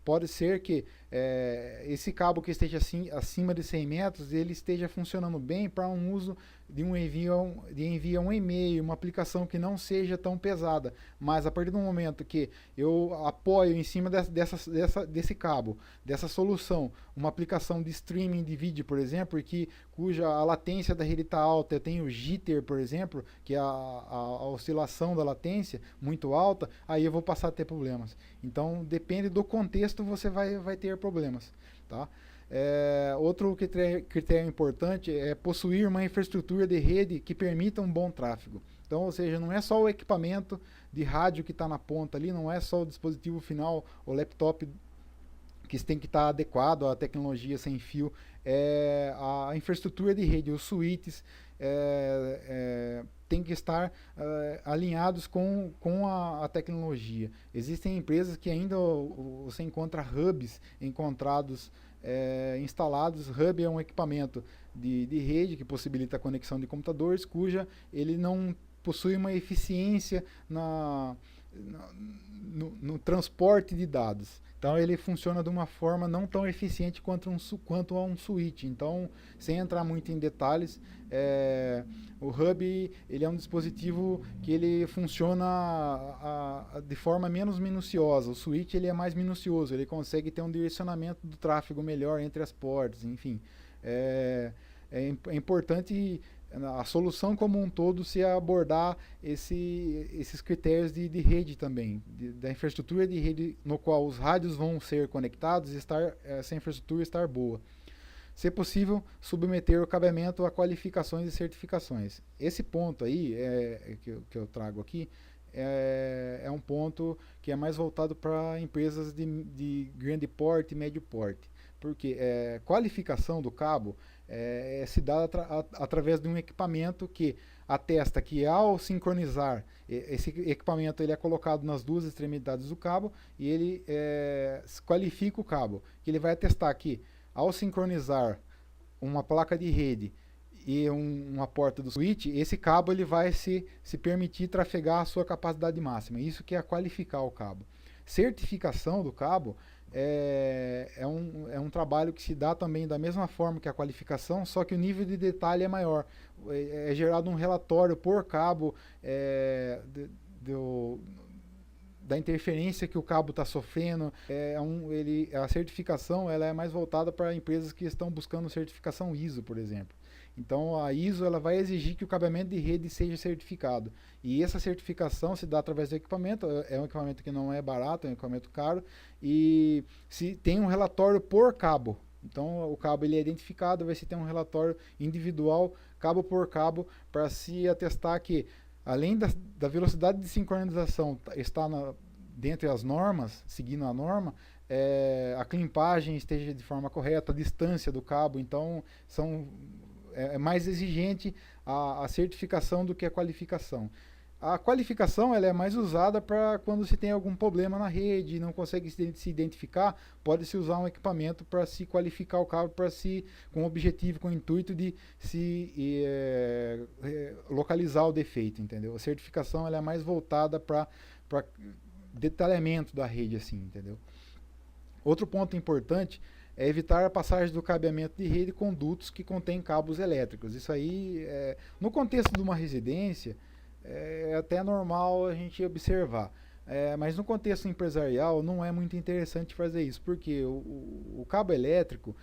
Pode ser que esse cabo que esteja acima de 100 metros, ele esteja funcionando bem para um uso de envio um e-mail, uma aplicação que não seja tão pesada. Mas a partir do momento que eu apoio em cima desse cabo, dessa solução, uma aplicação de streaming de vídeo, por exemplo, cuja a latência da rede está alta, eu tenho jitter, por exemplo, que é a oscilação da latência muito alta, aí eu vou passar a ter problemas. Então, depende do contexto, você vai ter problemas. Tá? Outro critério importante é possuir uma infraestrutura de rede que permita um bom tráfego. Então, ou seja, não é só o equipamento de rádio que está na ponta ali, não é só o dispositivo final, o laptop que tem que estar adequado à tecnologia sem fio, a infraestrutura de rede, os switches, tem que estar alinhados com a tecnologia. Existem empresas que ainda você encontra hubs instalados. Hub é um equipamento de rede que possibilita a conexão de computadores, cuja ele não possui uma eficiência no transporte de dados. Então ele funciona de uma forma não tão eficiente quanto a um switch. Então, sem entrar muito em detalhes, o hub ele é um dispositivo que ele funciona de forma menos minuciosa. O switch ele é mais minucioso, ele consegue ter um direcionamento do tráfego melhor entre as portas, enfim. É importante a solução como um todo se abordar esses critérios de rede também, da infraestrutura de rede no qual os rádios vão ser conectados, essa infraestrutura estar boa. Se possível, submeter o cabeamento a qualificações e certificações. Esse ponto aí que eu trago aqui é um ponto que é mais voltado para empresas de grande porte e médio porte. Porque qualificação do cabo se dá através de um equipamento que atesta que ao sincronizar, esse equipamento ele é colocado nas duas extremidades do cabo e ele qualifica o cabo, que ele vai atestar que ao sincronizar uma placa de rede e uma porta do switch, esse cabo ele vai se permitir trafegar a sua capacidade máxima. Isso que é qualificar o cabo. Certificação do cabo é um trabalho que se dá também da mesma forma que a qualificação, só que o nível de detalhe é maior. É gerado um relatório por cabo da interferência que o cabo está sofrendo. A certificação ela é mais voltada para empresas que estão buscando certificação ISO, por exemplo. Então a ISO ela vai exigir que o cabeamento de rede seja certificado. E essa certificação se dá através do equipamento. É um equipamento que não é barato, é um equipamento caro. E se tem um relatório por cabo. Então o cabo ele é identificado, vai se ter um relatório individual, cabo por cabo, para se atestar que além da velocidade de sincronização está dentro das normas, seguindo a norma, a climpagem esteja de forma correta, a distância do cabo. Então é mais exigente a certificação do que a qualificação. A qualificação ela é mais usada para quando se tem algum problema na rede e não consegue se identificar, pode-se usar um equipamento para se qualificar o cabo, com o objetivo, com o intuito de se localizar o defeito, entendeu? A certificação ela é mais voltada para detalhamento da rede, assim, entendeu? Outro ponto importante é evitar a passagem do cabeamento de rede com dutos que contêm cabos elétricos. Isso aí, no contexto de uma residência, é até normal a gente observar. Mas no contexto empresarial não é muito interessante fazer isso, porque o cabo elétrico,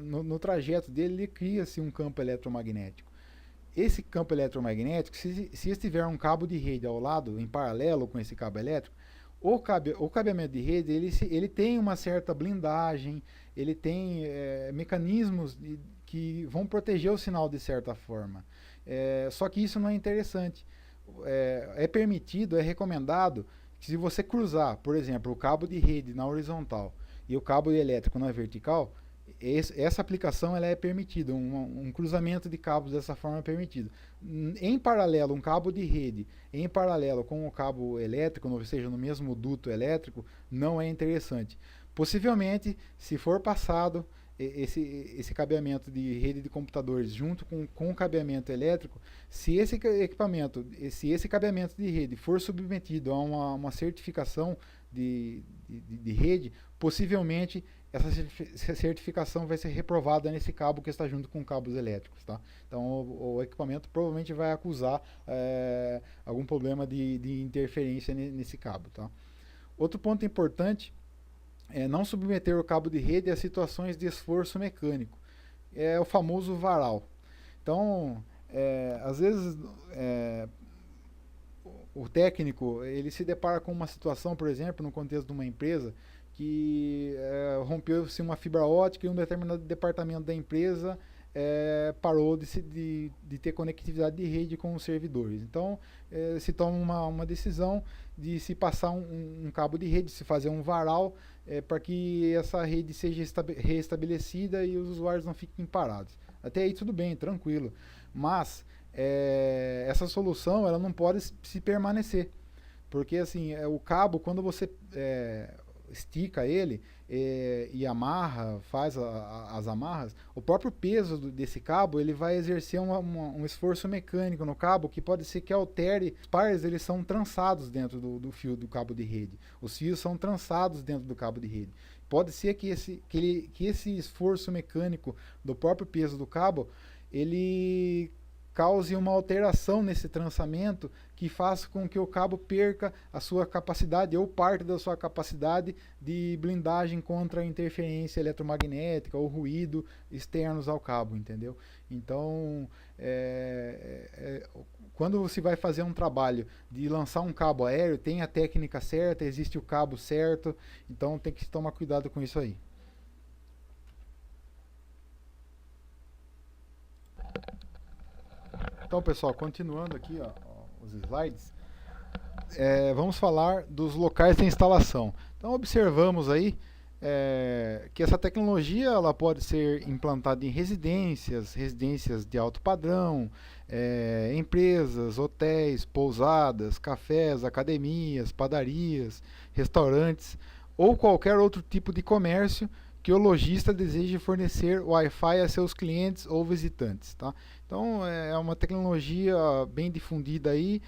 no trajeto dele, ele cria-se um campo eletromagnético. Esse campo eletromagnético, se estiver um cabo de rede ao lado, em paralelo com esse cabo elétrico, o cabeamento de rede ele tem uma certa blindagem, ele tem mecanismos que vão proteger o sinal de certa forma. Só que isso não é interessante. É permitido, é recomendado que se você cruzar, por exemplo, o cabo de rede na horizontal e o cabo elétrico na vertical, essa aplicação ela é permitida, um cruzamento de cabos dessa forma é permitido. Em paralelo, um cabo de rede em paralelo com o cabo elétrico, ou seja, no mesmo duto elétrico, não é interessante. Possivelmente, se for passado esse cabeamento de rede de computadores junto com o cabeamento elétrico, se esse cabeamento de rede for submetido a uma certificação de rede, possivelmente essa certificação vai ser reprovada nesse cabo que está junto com cabos elétricos, tá? Então o equipamento provavelmente vai acusar algum problema de interferência nesse cabo, tá? Outro ponto importante é não submeter o cabo de rede a situações de esforço mecânico. É o famoso varal. Então, às vezes o técnico ele se depara com uma situação, por exemplo, no contexto de uma empresa, que rompeu-se uma fibra ótica e um determinado departamento da empresa parou de ter conectividade de rede com os servidores. Então, se toma uma decisão de se passar um cabo de rede, se fazer um varal, para que essa rede seja reestabelecida e os usuários não fiquem parados. Até aí tudo bem, tranquilo. Mas essa solução ela não pode se permanecer. Porque assim, o cabo, quando você estica ele e amarra, faz as amarras, o próprio peso desse cabo ele vai exercer um esforço mecânico no cabo que pode ser que altere. Os pares eles são trançados dentro do fio do cabo de rede. Os fios são trançados dentro do cabo de rede. Pode ser que esse esforço mecânico do próprio peso do cabo ele cause uma alteração nesse trançamento que faça com que o cabo perca a sua capacidade ou parte da sua capacidade de blindagem contra a interferência eletromagnética ou ruído externos ao cabo, entendeu? Então, quando você vai fazer um trabalho de lançar um cabo aéreo, tem a técnica certa, existe o cabo certo, então tem que tomar cuidado com isso aí. Então, pessoal, continuando aqui os slides, vamos falar dos locais de instalação. Então, observamos aí que essa tecnologia ela pode ser implantada em residências de alto padrão, empresas, hotéis, pousadas, cafés, academias, padarias, restaurantes ou qualquer outro tipo de comércio que o lojista deseja fornecer Wi-Fi a seus clientes ou visitantes, tá? Então é uma tecnologia bem difundida aí,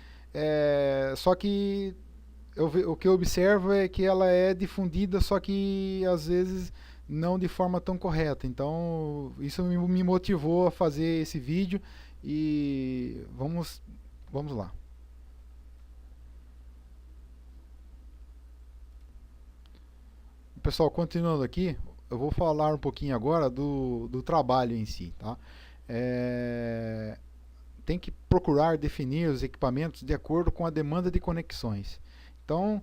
só que o que eu observo é que ela é difundida, só que às vezes não de forma tão correta. Então isso me motivou a fazer esse vídeo e vamos lá. Pessoal, continuando aqui, eu vou falar um pouquinho agora do trabalho em si, tá? Tem que procurar definir os equipamentos de acordo com a demanda de conexões. Então,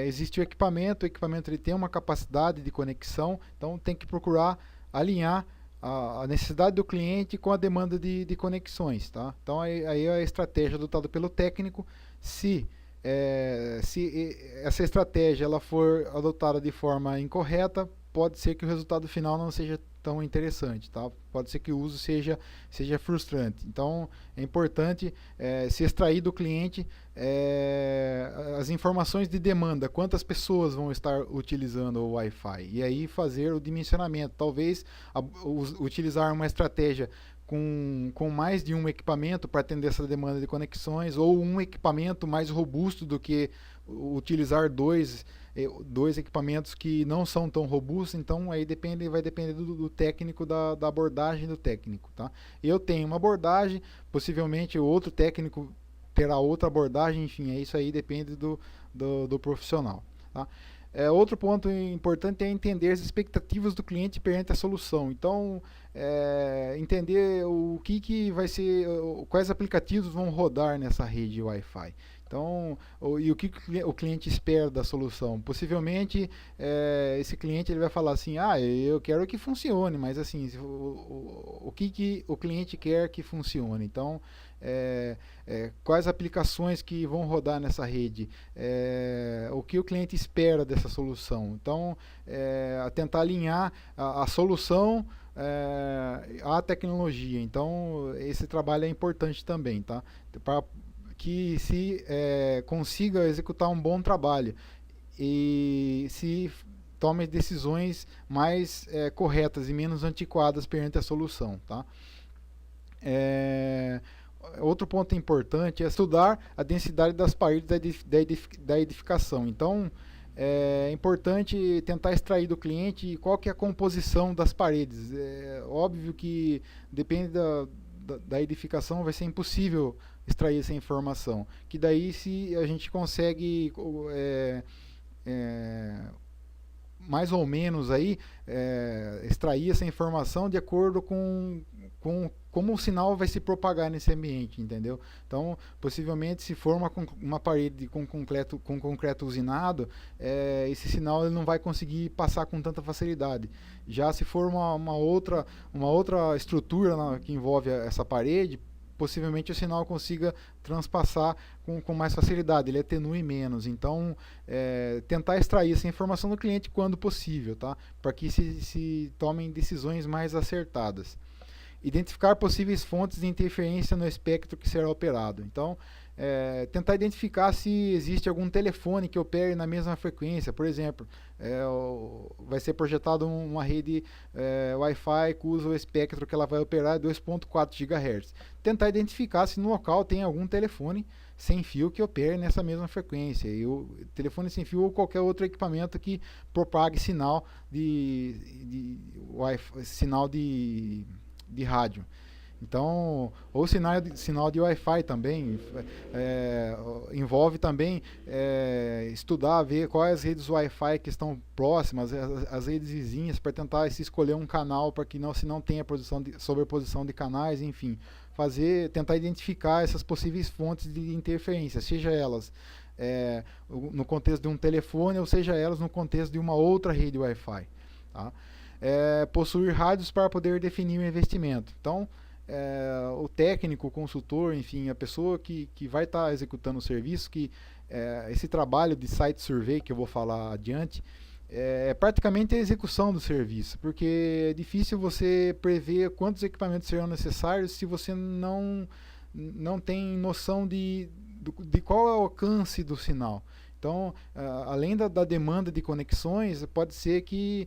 existe o equipamento ele tem uma capacidade de conexão, então tem que procurar alinhar a necessidade do cliente com a demanda de conexões, tá? Então aí é a estratégia adotada pelo técnico. Se essa estratégia ela for adotada de forma incorreta, pode ser que o resultado final não seja tão interessante, tá? Pode ser que o uso seja frustrante. Então é importante se extrair do cliente as informações de demanda, quantas pessoas vão estar utilizando o Wi-Fi, e aí fazer o dimensionamento. Talvez utilizar uma estratégia com mais de um equipamento para atender essa demanda de conexões, ou um equipamento mais robusto do que utilizar dois equipamentos que não são tão robustos. Então aí vai depender do técnico, da abordagem do técnico, tá? Eu tenho uma abordagem, possivelmente o outro técnico terá outra abordagem, enfim, isso aí depende do profissional, tá? Outro ponto importante é entender as expectativas do cliente perante a solução. Então, entender o que vai ser, quais aplicativos vão rodar nessa rede Wi-Fi. Então, e o que o cliente espera da solução? Possivelmente, esse cliente ele vai falar assim: eu quero que funcione, mas assim, o que o cliente quer que funcione? Então, quais aplicações que vão rodar nessa rede, o que o cliente espera dessa solução. Então, tentar alinhar a solução à tecnologia. Então, esse trabalho é importante também, tá? Para que se consiga executar um bom trabalho e se tome decisões mais corretas e menos antiquadas perante a solução, tá? Outro ponto importante é estudar a densidade das paredes da edificação. Então, é importante tentar extrair do cliente qual que é a composição das paredes. É óbvio que depende da edificação, vai ser impossível extrair essa informação. Que daí, se a gente consegue mais ou menos aí extrair essa informação de acordo com como o sinal vai se propagar nesse ambiente, entendeu? Então, possivelmente, se for uma parede com concreto usinado, esse sinal ele não vai conseguir passar com tanta facilidade. Já se for uma outra estrutura que envolve essa parede, possivelmente o sinal consiga transpassar com mais facilidade, ele atenue menos. Então, tentar extrair essa informação do cliente quando possível, tá? Para que se tomem decisões mais acertadas. Identificar possíveis fontes de interferência no espectro que será operado. Então, tentar identificar se existe algum telefone que opere na mesma frequência. Por exemplo, vai ser projetado uma rede Wi-Fi que usa o espectro que ela vai operar 2.4 GHz. Tentar identificar se no local tem algum telefone sem fio que opere nessa mesma frequência. E o telefone sem fio ou qualquer outro equipamento que propague sinal sinal de rádio. Então, ou sinal de Wi-Fi também, envolve também estudar, ver quais redes Wi-Fi que estão próximas, as redes vizinhas, para tentar se escolher um canal para que se não tenha sobreposição de canais, enfim, tentar identificar essas possíveis fontes de interferência, seja elas no contexto de um telefone ou seja elas no contexto de uma outra rede Wi-Fi, tá? Possuir rádios para poder definir o investimento. Então, o técnico, o consultor, enfim, a pessoa que vai estar executando o serviço, esse trabalho de site survey que eu vou falar adiante, é praticamente a execução do serviço, porque é difícil você prever quantos equipamentos serão necessários se você não tem noção de qual é o alcance do sinal. Então, além da demanda de conexões, pode ser que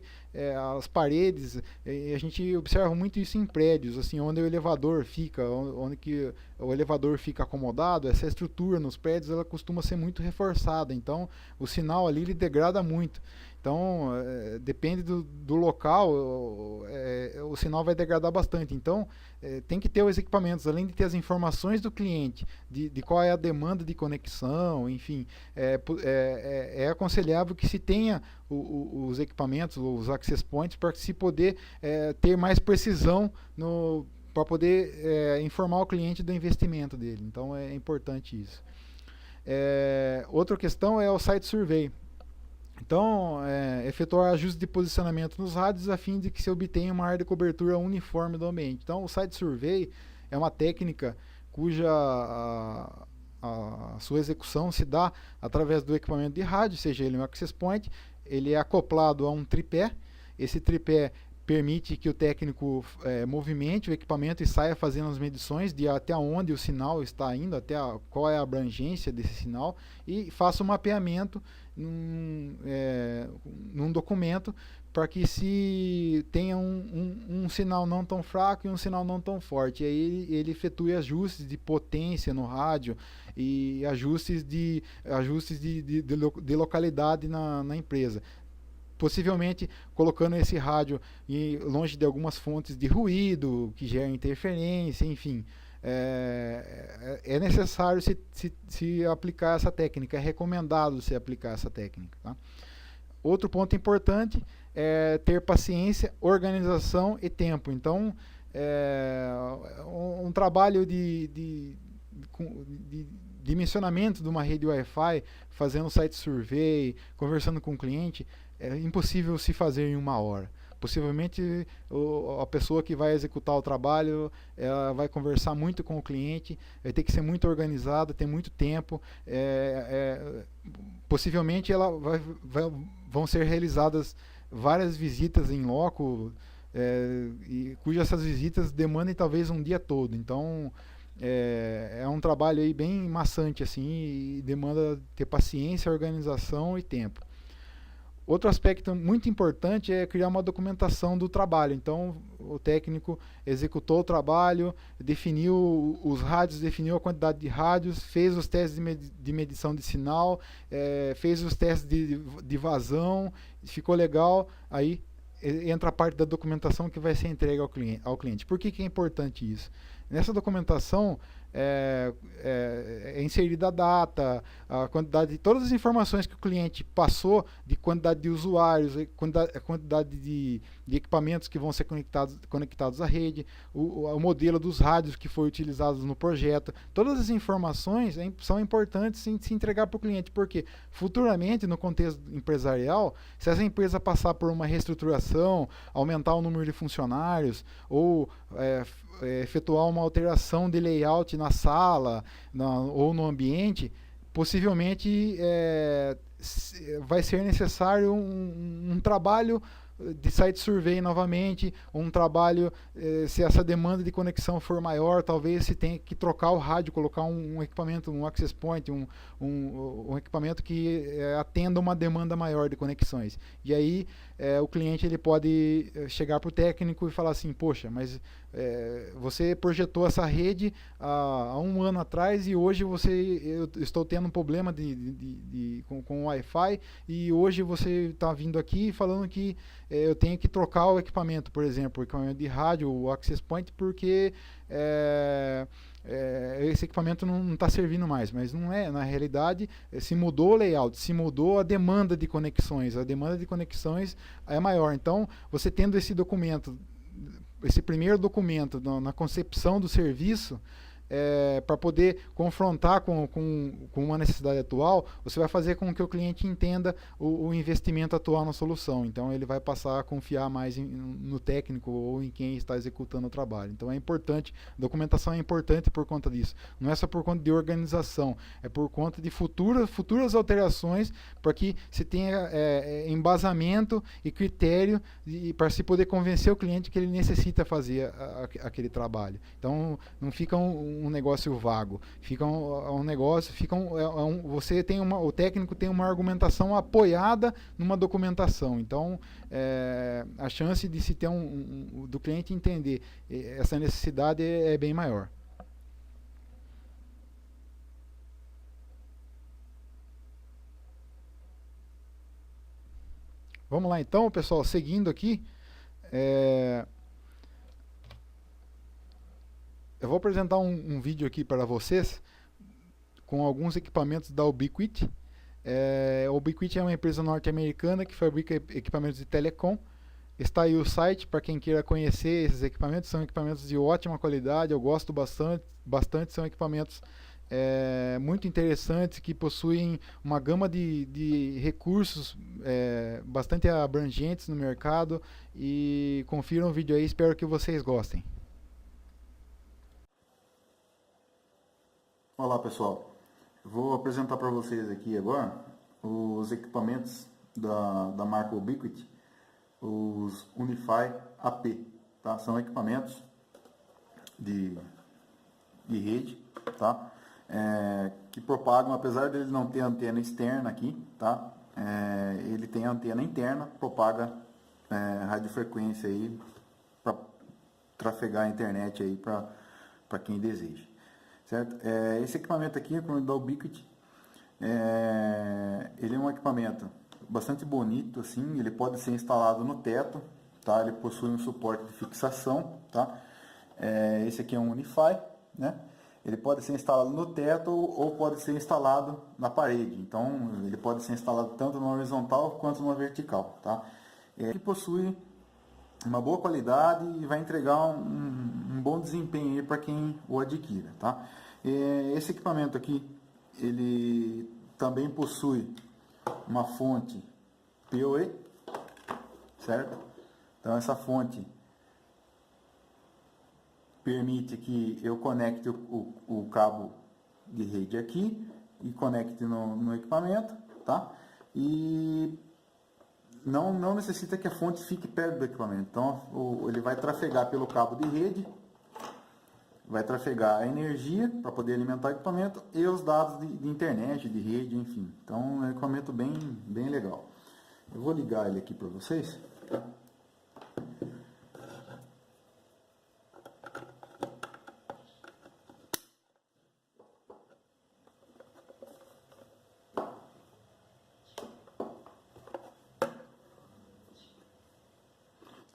as paredes, a gente observa muito isso em prédios, assim, onde o elevador fica, onde que o elevador fica acomodado, essa estrutura nos prédios ela costuma ser muito reforçada, então o sinal ali ele degrada muito. Então, depende do local, o sinal vai degradar bastante. Então, tem que ter os equipamentos, além de ter as informações do cliente, de qual é a demanda de conexão, enfim, é aconselhável que se tenha os equipamentos, os access points, para se poder ter mais precisão para poder informar o cliente do investimento dele. Então, é importante isso. Outra questão é o site survey. Então, efetuar ajustes de posicionamento nos rádios a fim de que se obtenha uma área de cobertura uniforme do ambiente. Então, o site survey é uma técnica cuja a sua execução se dá através do equipamento de rádio, seja ele um access point, ele é acoplado a um tripé. Esse tripé permite que o técnico movimente o equipamento e saia fazendo as medições de até onde o sinal está indo, qual é a abrangência desse sinal, e faça o mapeamento num documento para que se tenha um sinal não tão fraco e um sinal não tão forte. E aí ele efetue ajustes de potência no rádio e ajustes de localidade na empresa. Possivelmente colocando esse rádio longe de algumas fontes de ruído que geram interferência, enfim. É necessário se aplicar essa técnica, é recomendado se aplicar essa técnica. Tá? Outro ponto importante é ter paciência, organização e tempo. Então, um trabalho de dimensionamento de uma rede Wi-Fi, fazendo site survey, conversando com o cliente, é impossível se fazer em 1 hora. Possivelmente a pessoa que vai executar o trabalho, ela vai conversar muito com o cliente, vai ter que ser muito organizada, ter muito tempo. Possivelmente vão ser realizadas várias visitas em loco, cujas essas visitas demandem talvez um dia todo. Então, é um trabalho aí bem maçante assim, e demanda ter paciência, organização e tempo. Outro aspecto muito importante é criar uma documentação do trabalho. Então, o técnico executou o trabalho, definiu os rádios, definiu a quantidade de rádios, fez os testes de medição de sinal, fez os testes de vazão, ficou legal, aí entra a parte da documentação que vai ser entregue ao cliente. Por que é importante isso? Nessa documentação é inserida a data, a quantidade, todas as informações que o cliente passou de quantidade de usuários, a quantidade de equipamentos que vão ser conectados à rede, o modelo dos rádios que foi utilizado no projeto. Todas as informações são importantes em se entregar para o cliente, porque futuramente, no contexto empresarial, se essa empresa passar por uma reestruturação, aumentar o número de funcionários, ou efetuar uma alteração de layout na sala ou no ambiente, possivelmente vai ser necessário um trabalho de site survey novamente, um trabalho, se essa demanda de conexão for maior, talvez se tenha que trocar o rádio, colocar um equipamento, um access point, um equipamento que atenda uma demanda maior de conexões. E aí o cliente ele pode chegar para o técnico e falar assim, poxa, mas você projetou essa rede há 1 ano atrás e hoje eu estou tendo um problema com o Wi-Fi e hoje você está vindo aqui falando que eu tenho que trocar o equipamento, por exemplo, o equipamento de rádio, o access point, porque esse equipamento não está servindo mais, mas não é, na realidade se mudou o layout, se mudou a demanda de conexões, é maior. Então, você tendo esse documento, esse primeiro documento na concepção do serviço, para poder confrontar com uma necessidade atual, você vai fazer com que o cliente entenda o investimento atual na solução. Então, ele vai passar a confiar mais no técnico ou em quem está executando o trabalho. Então, é importante, a documentação é importante por conta disso. Não é só por conta de organização, é por conta de futuras alterações, para que se tenha embasamento e critério para se poder convencer o cliente que ele necessita fazer aquele trabalho. Então, não fica um um negócio vago, fica um negócio, você tem o técnico tem uma argumentação apoiada numa documentação. Então, a chance de se ter do cliente entender essa necessidade é bem maior. Vamos lá então, pessoal, seguindo aqui. Eu vou apresentar um vídeo aqui para vocês com alguns equipamentos da Ubiquiti. A Ubiquiti é uma empresa norte-americana que fabrica equipamentos de telecom. Está aí o site para quem queira conhecer esses equipamentos. São equipamentos de ótima qualidade, eu gosto bastante. São equipamentos muito interessantes que possuem uma gama de recursos bastante abrangentes no mercado. E confiram o vídeo aí, espero que vocês gostem. Olá pessoal, vou apresentar para vocês aqui agora os equipamentos da marca Ubiquiti, os Unify AP, tá? São equipamentos de rede, tá? Que propagam, apesar dele não ter antena externa aqui, tá? Ele tem antena interna, propaga radiofrequência aí para trafegar a internet aí para quem deseja. Certo? Esse equipamento aqui, o da Ubiquiti, ele é um equipamento bastante bonito, assim, ele pode ser instalado no teto, tá? Ele possui um suporte de fixação, tá? Esse aqui é um Unify, né? Ele pode ser instalado no teto ou pode ser instalado na parede, então ele pode ser instalado tanto na horizontal quanto na vertical, tá? Ele possui uma boa qualidade e vai entregar um bom desempenho para quem o adquira, tá? Esse equipamento aqui, ele também possui uma fonte PoE, certo? Então essa fonte permite que eu conecte o cabo de rede aqui e conecte no equipamento, tá? E não necessita que a fonte fique perto do equipamento. Então ele vai trafegar pelo cabo de rede, vai trafegar a energia para poder alimentar o equipamento e os dados de internet, de rede, enfim. Então é um equipamento bem legal. Eu vou ligar ele aqui para vocês.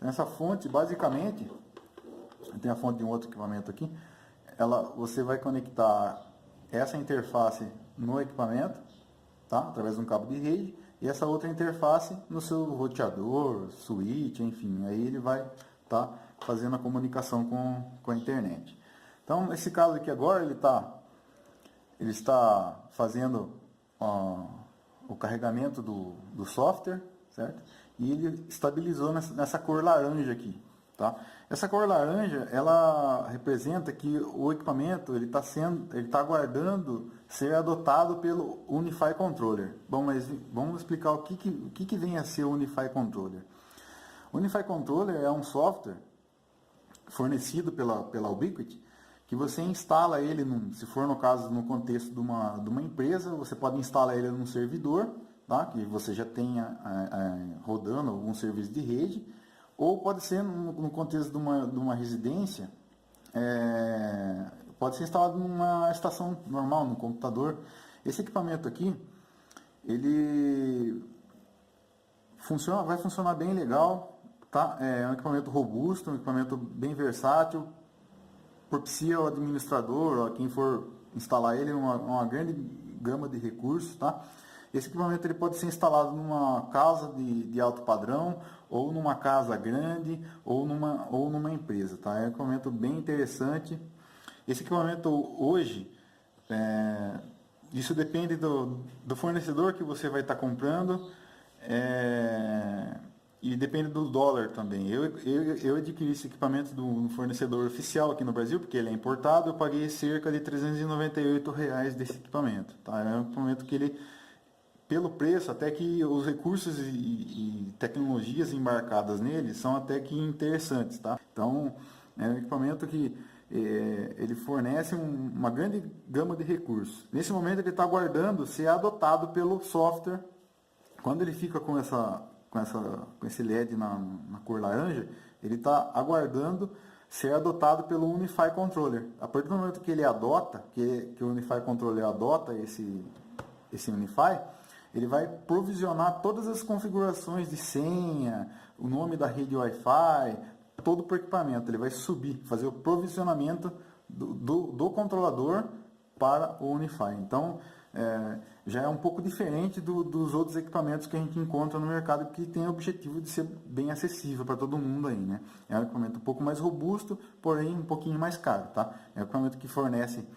Essa fonte, basicamente, tem a fonte de um outro equipamento aqui, você vai conectar essa interface no equipamento, tá? Através de um cabo de rede, e essa outra interface no seu roteador, switch, enfim, aí ele vai estar fazendo a comunicação com a internet. Então, nesse caso aqui agora, ele está fazendo o carregamento do software, certo? E ele estabilizou nessa cor laranja aqui, tá? Essa cor laranja, ela representa que o equipamento ele está aguardando ser adotado pelo Unify Controller. Bom, mas vamos explicar o que vem a ser o Unify Controller. O Unify Controller é um software fornecido pela Ubiquiti, que você instala ele, se for no caso, no contexto de uma empresa, você pode instalar ele num servidor, tá? Que você já tenha rodando algum serviço de rede, ou pode ser no contexto de uma residência, pode ser instalado numa estação normal, no computador. Esse equipamento aqui, ele vai funcionar bem legal, tá? É um equipamento robusto, um equipamento bem versátil, propicia ao administrador, a quem for instalar ele, uma grande gama de recursos, tá? Esse equipamento ele pode ser instalado numa casa de alto padrão, ou numa casa grande, ou numa empresa, tá? É um equipamento bem interessante. Esse equipamento hoje, isso depende do fornecedor que você vai estar comprando, e depende do dólar também. Eu adquiri esse equipamento do fornecedor oficial aqui no Brasil, porque ele é importado, eu paguei cerca de R$398 desse equipamento, tá? É um equipamento que ele, pelo preço, até que os recursos e tecnologias embarcadas nele são até que interessantes, tá? Então, é um equipamento que ele fornece uma grande gama de recursos. Nesse momento ele está aguardando ser adotado pelo software. Quando ele fica com esse LED na cor laranja, ele está aguardando ser adotado pelo Unify Controller. A partir do momento que ele adota, que o Unify Controller adota esse Unify, ele vai provisionar todas as configurações de senha, o nome da rede Wi-Fi, todo o equipamento. Ele vai subir, fazer o provisionamento do controlador para o Unify. Então, já é um pouco diferente dos outros equipamentos que a gente encontra no mercado, que tem o objetivo de ser bem acessível para todo mundo aí, né? É um equipamento um pouco mais robusto, porém um pouquinho mais caro, tá? É um equipamento que fornece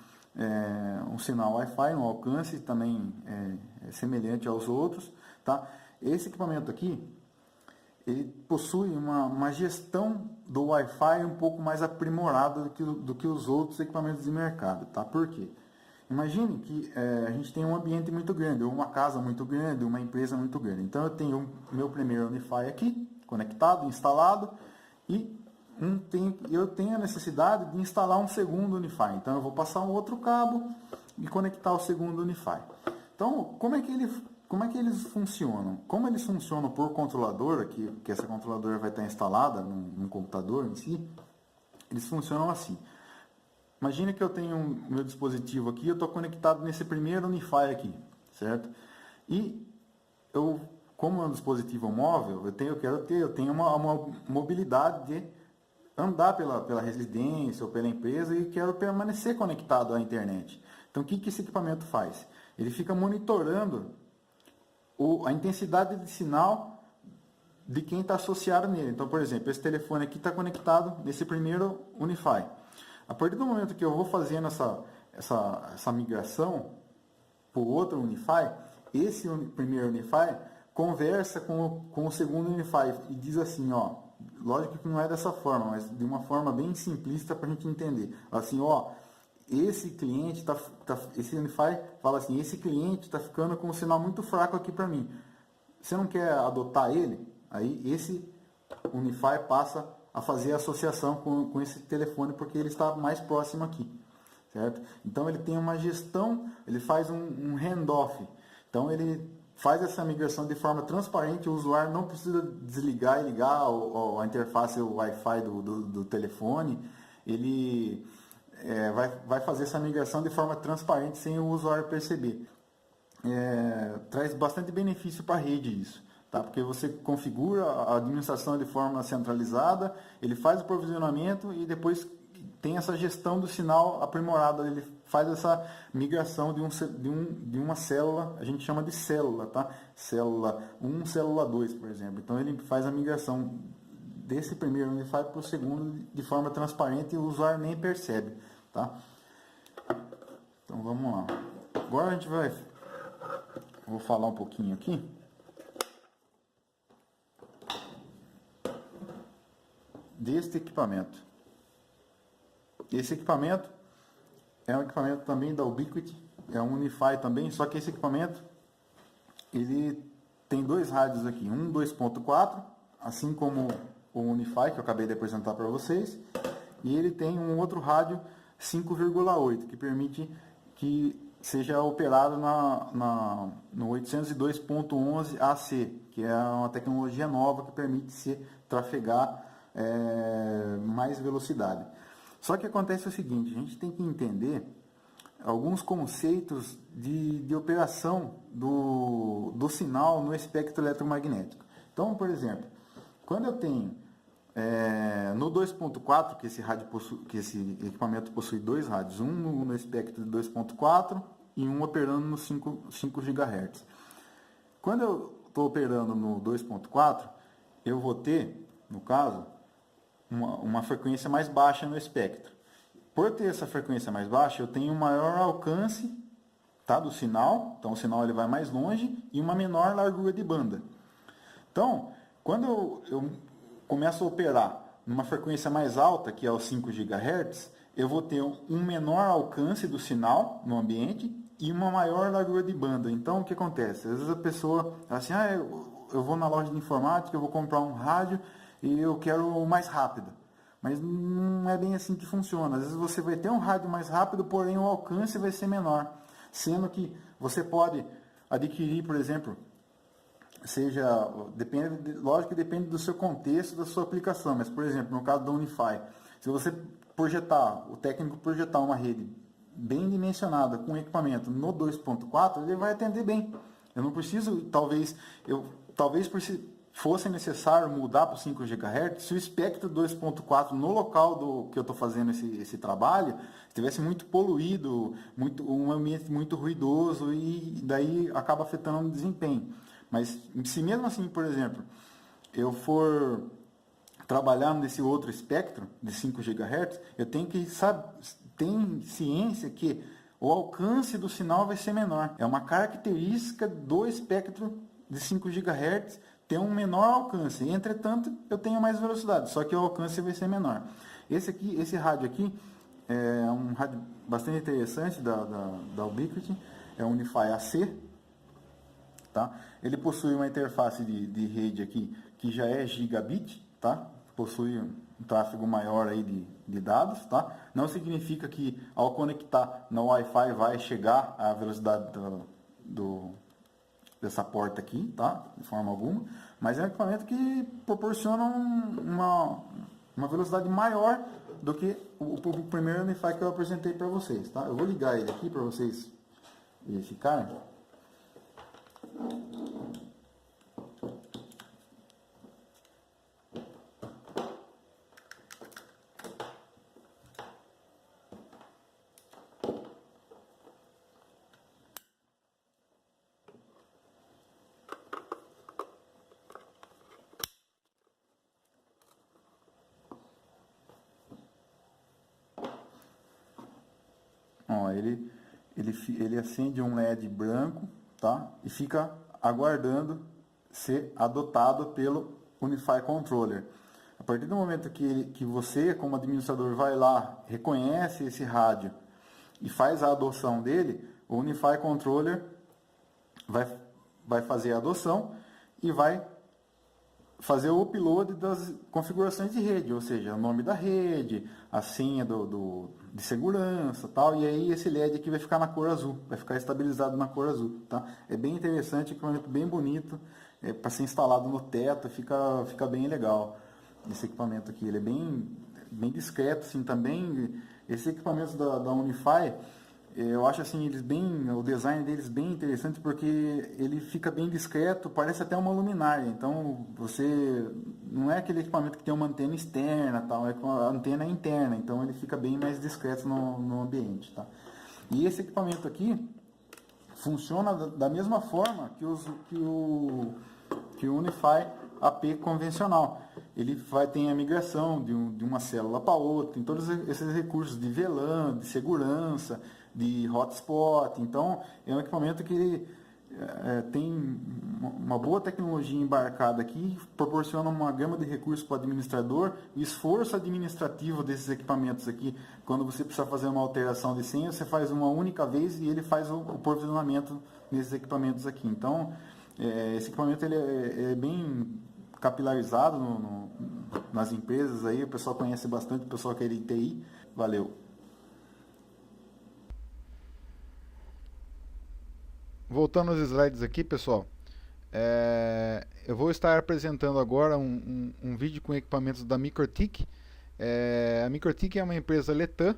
um sinal Wi-Fi, um alcance também semelhante aos outros, tá? Esse equipamento aqui, ele possui uma gestão do Wi-Fi um pouco mais aprimorada do que os outros equipamentos de mercado, tá? Por quê? Imagine que a gente tem um ambiente muito grande, ou uma casa muito grande, uma empresa muito grande. Então eu tenho o meu primeiro Unify aqui, conectado, instalado, e eu tenho a necessidade de instalar um segundo Unify. Então eu vou passar um outro cabo e conectar o segundo Unify. Então, como é que eles funcionam? Como eles funcionam por controlador, que essa controladora vai estar instalada num computador em si, eles funcionam assim. Imagine que eu tenho o meu dispositivo aqui, eu estou conectado nesse primeiro Unify aqui, certo? E como é um dispositivo móvel, eu tenho uma mobilidade de andar pela residência ou pela empresa e quero permanecer conectado à internet. Então, o que esse equipamento faz? Ele fica monitorando a intensidade de sinal de quem está associado nele. Então, por exemplo, esse telefone aqui está conectado nesse primeiro Unify. A partir do momento que eu vou fazendo essa migração para o outro Unify, esse primeiro Unify conversa com o segundo Unify e diz assim, ó, lógico que não é dessa forma, mas de uma forma bem simplista para a gente entender. Assim, ó, esse cliente esse Unify fala assim, esse cliente está ficando com um sinal muito fraco aqui para mim. Você não quer adotar ele? Aí esse Unify passa a fazer a associação com esse telefone porque ele está mais próximo aqui, certo? Então ele tem uma gestão, ele faz um handoff. Então ele faz essa migração de forma transparente, o usuário não precisa desligar e ligar a interface, o Wi-Fi do telefone, ele vai fazer essa migração de forma transparente sem o usuário perceber. Traz bastante benefício para a rede isso. Tá? Porque você configura a administração de forma centralizada, ele faz o provisionamento e depois tem essa gestão do sinal aprimorada. Ele faz essa migração de uma célula, a gente chama de célula, tá? Célula 1, célula 2, por exemplo. Então ele faz a migração desse primeiro Unify para o segundo de forma transparente e o usuário nem percebe. Tá? Então vamos lá. Agora a gente vou falar um pouquinho aqui. Deste equipamento. Esse equipamento é um equipamento também da Ubiquiti, é um Unify também, só que esse equipamento ele tem dois rádios aqui, um 2.4, assim como o Unify que eu acabei de apresentar para vocês, e ele tem um outro rádio 5,8 que permite que seja operado no 802.11 AC, que é uma tecnologia nova que permite se trafegar mais velocidade. Só que acontece o seguinte, a gente tem que entender alguns conceitos de operação do sinal no espectro eletromagnético. Então, por exemplo, quando eu tenho no 2.4, que esse equipamento possui dois rádios, um no espectro de 2.4 e um operando no 5 GHz. Quando eu estou operando no 2.4, eu vou ter, no caso, uma frequência mais baixa no espectro. Por ter essa frequência mais baixa, eu tenho um maior alcance, tá, do sinal, então o sinal ele vai mais longe, e uma menor largura de banda. Então, quando eu começo a operar numa frequência mais alta, que é os 5 GHz, eu vou ter um menor alcance do sinal no ambiente e uma maior largura de banda. Então, o que acontece? Às vezes a pessoa fala assim, eu vou na loja de informática, eu vou comprar um rádio, e eu quero o mais rápido. mas não é bem assim que funciona. Às vezes você vai ter um rádio mais rápido, porém o alcance vai ser menor. Sendo que você pode adquirir, por exemplo, lógico que depende do seu contexto, da sua aplicação, mas por exemplo, no caso da Unify, se você o técnico projetar uma rede bem dimensionada com equipamento no 2.4, ele vai atender bem. Eu não preciso, talvez fosse necessário mudar para o 5 GHz, se o espectro 2.4 no local que eu estou fazendo esse trabalho estivesse muito poluído, um ambiente muito ruidoso, e daí acaba afetando o desempenho. Mas se mesmo assim, por exemplo, eu for trabalhar nesse outro espectro de 5 GHz, eu tenho que ter ciência que o alcance do sinal vai ser menor. É uma característica do espectro de 5 GHz ter um menor alcance. Entretanto, eu tenho mais velocidade, só que o alcance vai ser menor. Esse rádio aqui é um rádio bastante interessante da Ubiquiti, é o Unify AC. Tá? Ele possui uma interface de rede aqui que já é gigabit, tá? Possui um tráfego maior aí de dados, tá? Não significa que ao conectar no Wi-Fi vai chegar à velocidade dessa porta aqui, tá? De forma alguma, mas é um equipamento que proporciona uma velocidade maior do que o primeiro Unify que eu apresentei para vocês, tá? Eu vou ligar ele aqui para vocês verificarem. Ó, ele acende um LED branco, tá? E fica aguardando ser adotado pelo Unify Controller. A partir do momento que você, como administrador, vai lá, reconhece esse rádio e faz a adoção dele, o Unify Controller vai fazer a adoção e vai fazer o upload das configurações de rede, ou seja, o nome da rede, a senha de segurança, tal, e aí esse LED aqui vai ficar na cor azul, vai ficar estabilizado na cor azul, tá? É bem interessante, equipamento bem bonito, para ser instalado no teto, fica bem legal esse equipamento aqui. Ele é bem discreto, assim, também. Esse equipamento da Unify, eu acho assim o design deles bem interessante, porque ele fica bem discreto, parece até uma luminária. Então não é aquele equipamento que tem uma antena externa, tal, a antena é interna, então ele fica bem mais discreto no ambiente, tá? E esse equipamento aqui funciona da mesma forma que o Unify AP convencional. Ele ter a migração de uma célula para outra, tem todos esses recursos de VLAN, de segurança, de hotspot. Então, é um equipamento que tem uma boa tecnologia embarcada aqui, proporciona uma gama de recursos para o administrador. O esforço administrativo desses equipamentos aqui, quando você precisa fazer uma alteração de senha, você faz uma única vez e ele faz o provisionamento nesses equipamentos aqui. Então, esse equipamento ele é bem capilarizado nas empresas aí, o pessoal conhece bastante, o pessoal que é de TI. Valeu! Voltando aos slides aqui, pessoal, eu vou estar apresentando agora um vídeo com equipamentos da MikroTik. A MikroTik é uma empresa letã,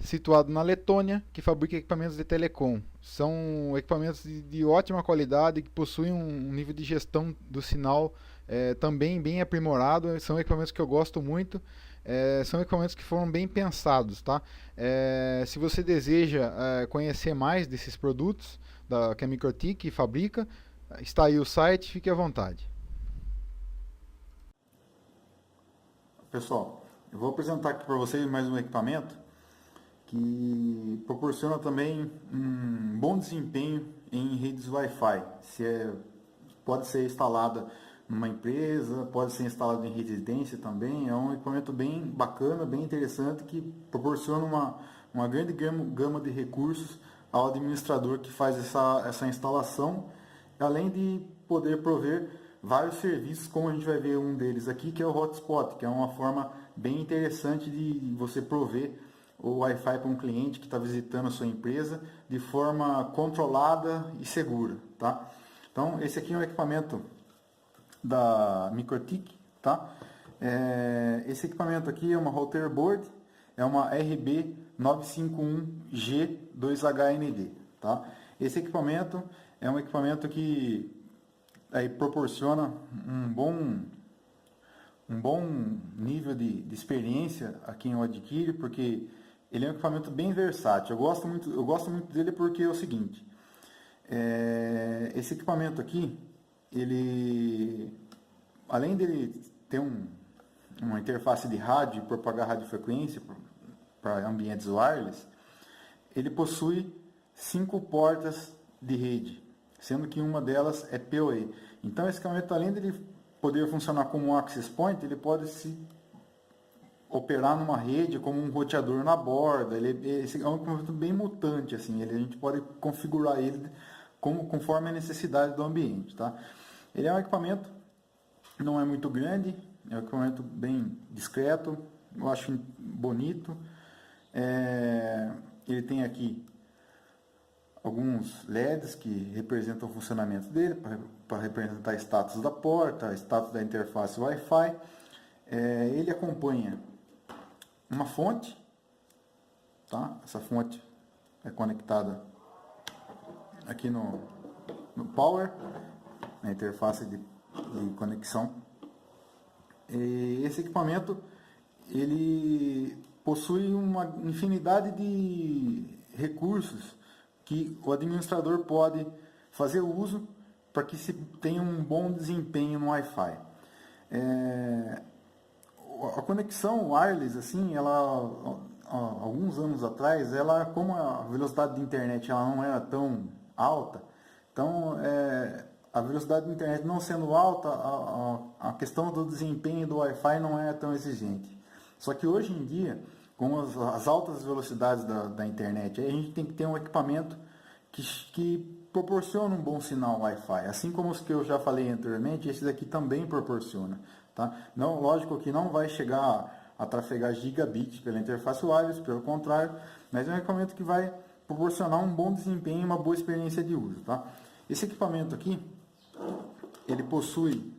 situada na Letônia, que fabrica equipamentos de telecom. São equipamentos de ótima qualidade, que possuem um nível de gestão do sinal também bem aprimorado. São equipamentos que eu gosto muito. São equipamentos que foram bem pensados, tá? Se você deseja conhecer mais desses produtos que a MikroTik fabrica, está aí o site, fique à vontade. Pessoal, eu vou apresentar aqui para vocês mais um equipamento que proporciona também um bom desempenho em redes Wi-Fi. Pode ser instalada numa empresa, pode ser instalado em residência também. É um equipamento bem bacana, bem interessante, que proporciona uma grande gama de recursos ao administrador que faz essa instalação, além de poder prover vários serviços, como a gente vai ver um deles aqui, que é o hotspot, que é uma forma bem interessante de você prover o Wi-Fi para um cliente que está visitando a sua empresa de forma controlada e segura, tá? Então, esse aqui é um equipamento da MikroTik, tá? Esse equipamento aqui é uma router board, é uma RB951G2HND, tá? Esse equipamento é um equipamento que aí proporciona um bom nível de experiência a quem o adquire, porque ele é um equipamento bem versátil. Eu gosto muito dele porque é o seguinte, esse equipamento aqui, ele, além dele ter uma interface de rádio e propagar radiofrequência para ambientes wireless, ele possui 5 portas de rede, sendo que uma delas é PoE. Então esse equipamento, além dele poder funcionar como um access point, ele pode se operar numa rede como um roteador na borda. Esse é um equipamento bem mutante, assim, a gente pode configurar ele conforme a necessidade do ambiente, tá? Ele é um equipamento, não é muito grande, é um equipamento bem discreto, eu acho bonito. Ele tem aqui alguns LEDs que representam o funcionamento dele, para representar status da porta, status da interface Wi-Fi. Ele acompanha uma fonte, tá? Essa fonte é conectada aqui no Power, na interface de conexão. E esse equipamento ele possui uma infinidade de recursos que o administrador pode fazer uso para que se tenha um bom desempenho no Wi-Fi. A conexão wireless, assim, ela, há alguns anos atrás, como a velocidade de internet ela não era tão alta, então a velocidade da internet não sendo alta, a questão do desempenho do Wi-Fi não é tão exigente. Só que hoje em dia, com as altas velocidades da internet, a gente tem que ter um equipamento que proporciona um bom sinal Wi-Fi. Assim como os que eu já falei anteriormente, esse daqui também proporciona. Tá? Não, lógico que não vai chegar a trafegar gigabit pela interface wireless, pelo contrário, mas é um equipamento que vai proporcionar um bom desempenho e uma boa experiência de uso. Tá? Esse equipamento aqui, ele possui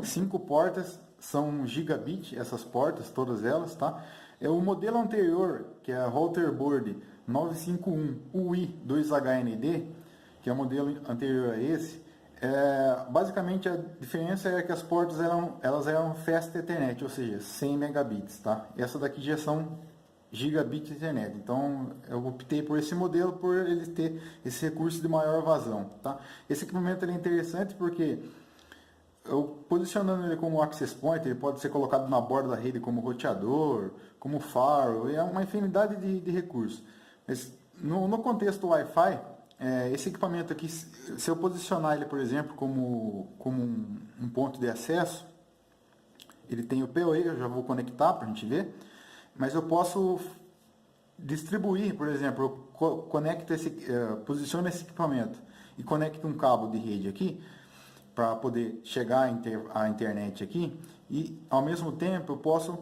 5 portas, são gigabit essas portas, todas elas, tá? O modelo anterior, que é a Router Board 951 UI2HND, que é o modelo anterior a esse, basicamente a diferença é que as portas elas eram Fast Ethernet, ou seja, 100 megabits, tá? Essa daqui já são Gigabit Ethernet. Então eu optei por esse modelo por ele ter esse recurso de maior vazão, tá? Esse equipamento ele é interessante porque eu posicionando ele como access point, ele pode ser colocado na borda da rede como roteador, como faro, é uma infinidade de recursos. Mas no contexto Wi-Fi, esse equipamento aqui, se eu posicionar ele, por exemplo, como um ponto de acesso, ele tem o PoE, eu já vou conectar para a gente ver, mas eu posso distribuir, por exemplo, eu posiciono esse equipamento e conecto um cabo de rede aqui, para poder chegar à internet aqui, e ao mesmo tempo eu posso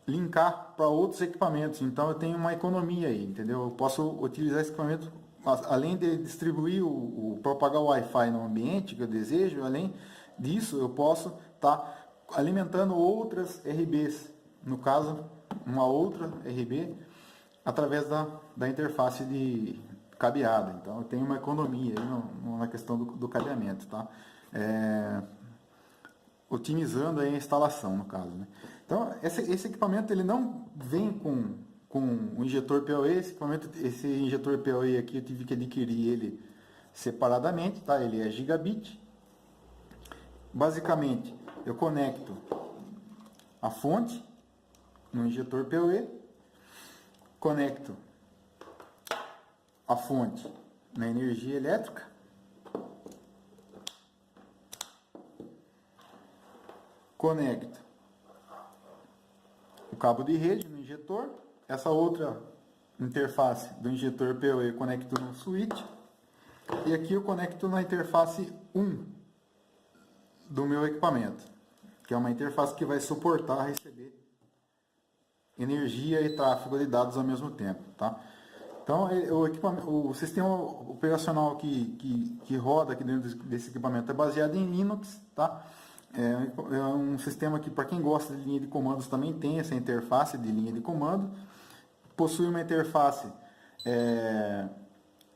linkar para outros equipamentos, então eu tenho uma economia aí, entendeu? Eu posso utilizar esse equipamento, além de distribuir propagar o Wi-Fi no ambiente que eu desejo, além disso eu posso estar alimentando outras RBs, no caso uma outra RB, através da interface de cabeada. Então eu tenho uma economia aí na questão do cabeamento, tá? Otimizando aí a instalação, no caso, né? Então esse equipamento ele não vem com o injetor PoE. Esse injetor PoE aqui eu tive que adquirir ele separadamente, tá? Ele é gigabit. Basicamente eu conecto a fonte no injetor PoE, conecto a fonte na energia elétrica, conecto o cabo de rede no injetor, essa outra interface do injetor PoE eu conecto no switch, e aqui eu conecto na interface 1 do meu equipamento. que é uma interface que vai suportar receber energia e tráfego de dados ao mesmo tempo, tá? Então, o sistema operacional que roda aqui dentro desse equipamento é baseado em Linux, tá? É um sistema que, para quem gosta de linha de comandos, também tem essa interface de linha de comando. Possui uma interface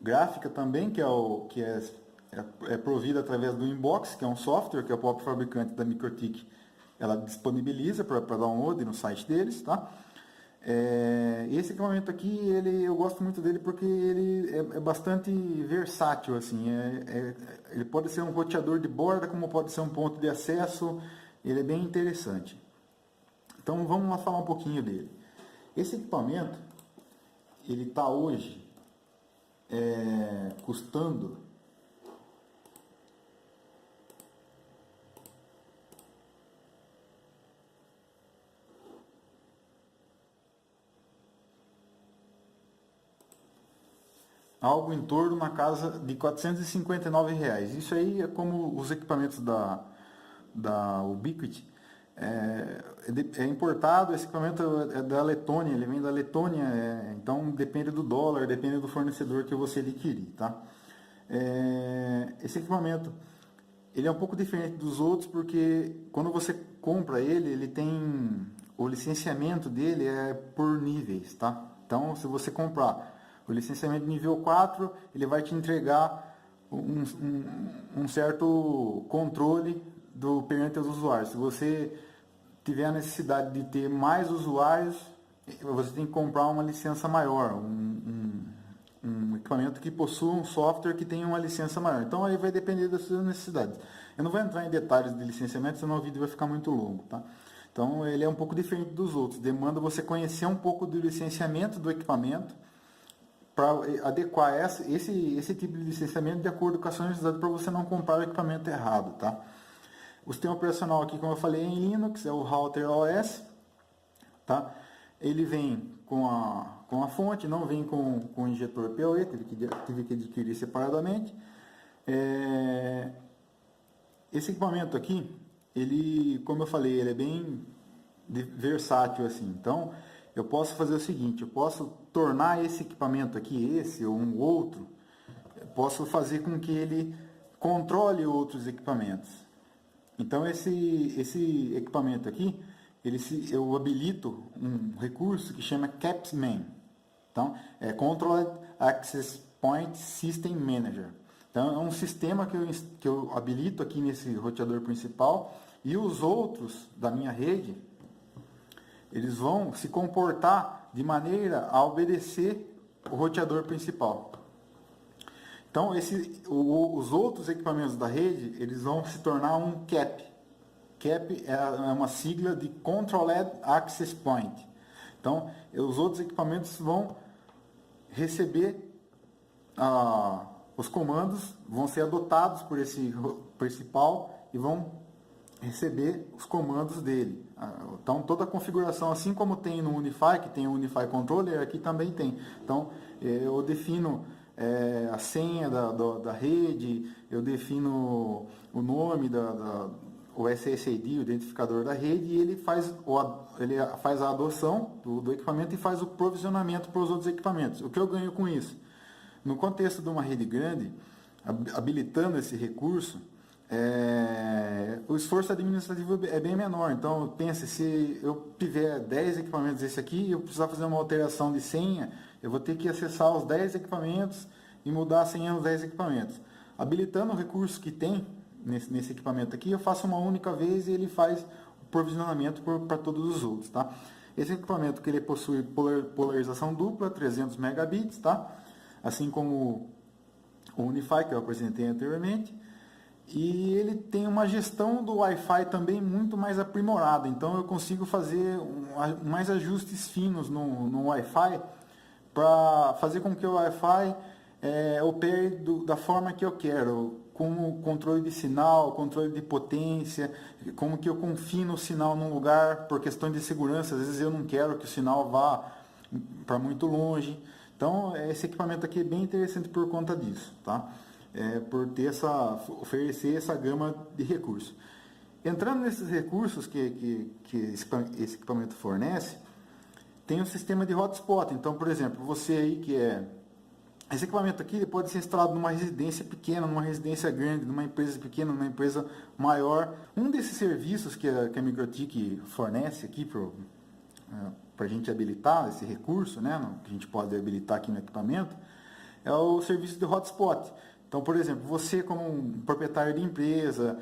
gráfica também, que é provida através do Inbox, que é um software que a própria fabricante da MikroTik ela disponibiliza para download no site deles, tá? Esse equipamento aqui, eu gosto muito dele porque ele é bastante versátil, assim, ele pode ser um roteador de borda, como pode ser um ponto de acesso, ele é bem interessante. Então vamos lá falar um pouquinho dele. Esse equipamento, ele está hoje custando algo em torno na casa de R$ 459. Isso aí é como os equipamentos da Ubiquiti. É importado, esse equipamento é da Letônia, ele vem da Letônia, então depende do dólar, depende do fornecedor que você adquirir, tá? Esse equipamento, ele é um pouco diferente dos outros porque quando você compra ele tem o licenciamento dele é por níveis, tá? Então, se você comprar o licenciamento nível 4, ele vai te entregar um certo controle perante os usuários. Se você tiver a necessidade de ter mais usuários, você tem que comprar uma licença maior, um equipamento que possua um software que tenha uma licença maior. Então aí vai depender das suas necessidades. Eu não vou entrar em detalhes de licenciamento, senão o vídeo vai ficar muito longo, tá? Então ele é um pouco diferente dos outros, demanda você conhecer um pouco do licenciamento do equipamento, para adequar esse tipo de licenciamento de acordo com a sua necessidade, para você não comprar o equipamento errado, tá? O sistema operacional aqui, como eu falei, é em Linux, é o Router OS, tá? Ele vem com a fonte, não vem com o injetor PoE, tive que adquirir separadamente. Esse equipamento aqui, ele, como eu falei, ele é bem versátil assim. Então, eu posso fazer o seguinte, eu posso tornar esse equipamento aqui, esse ou um outro, eu posso fazer com que ele controle outros equipamentos. Então esse equipamento aqui, eu habilito um recurso que chama CAPSMAN. Então, é Controlled Access Point System Manager. Então, é um sistema que eu habilito aqui nesse roteador principal, e os outros da minha rede, eles vão se comportar de maneira a obedecer o roteador principal. Então, os outros equipamentos da rede, eles vão se tornar um CAP. CAP é uma sigla de Controlled Access Point. Então, os outros equipamentos vão receber os comandos, vão ser adotados por esse principal e vão receber os comandos dele. Então, toda a configuração, assim como tem no Unify, que tem o Unify Controller, aqui também tem. Então, eu defino a senha da rede, eu defino o nome o SSID, o identificador da rede, e ele faz a adoção do equipamento e faz o provisionamento para os outros equipamentos. O que eu ganho com isso? No contexto de uma rede grande, habilitando esse recurso, o esforço administrativo é bem menor. Então, pense, se eu tiver 10 equipamentos desse aqui, eu precisar fazer uma alteração de senha, eu vou ter que acessar os 10 equipamentos e mudar a senha nos 10 equipamentos. Habilitando o recurso que tem nesse equipamento aqui, eu faço uma única vez e ele faz o provisionamento para todos os outros, tá? Esse equipamento que ele possui polarização dupla, 300 megabits, tá? Assim como o Unify, que eu apresentei anteriormente. E ele tem uma gestão do Wi-Fi também muito mais aprimorada. Então eu consigo fazer mais ajustes finos no Wi-Fi para fazer com que o Wi-Fi opere da forma que eu quero, com controle de sinal, controle de potência, como que eu confino o sinal num lugar por questões de segurança. Às vezes eu não quero que o sinal vá para muito longe. Então esse equipamento aqui é bem interessante por conta disso, tá? Por oferecer essa gama de recursos. Entrando nesses recursos que esse equipamento fornece, tem um sistema de hotspot. Então, por exemplo, você aí que é... Esse equipamento aqui ele pode ser instalado numa residência pequena, numa residência grande, numa empresa pequena, numa empresa maior. Um desses serviços que a MikroTik fornece aqui para a gente habilitar esse recurso, né, que a gente pode habilitar aqui no equipamento, é o serviço de hotspot. Então, por exemplo, você como um proprietário de empresa,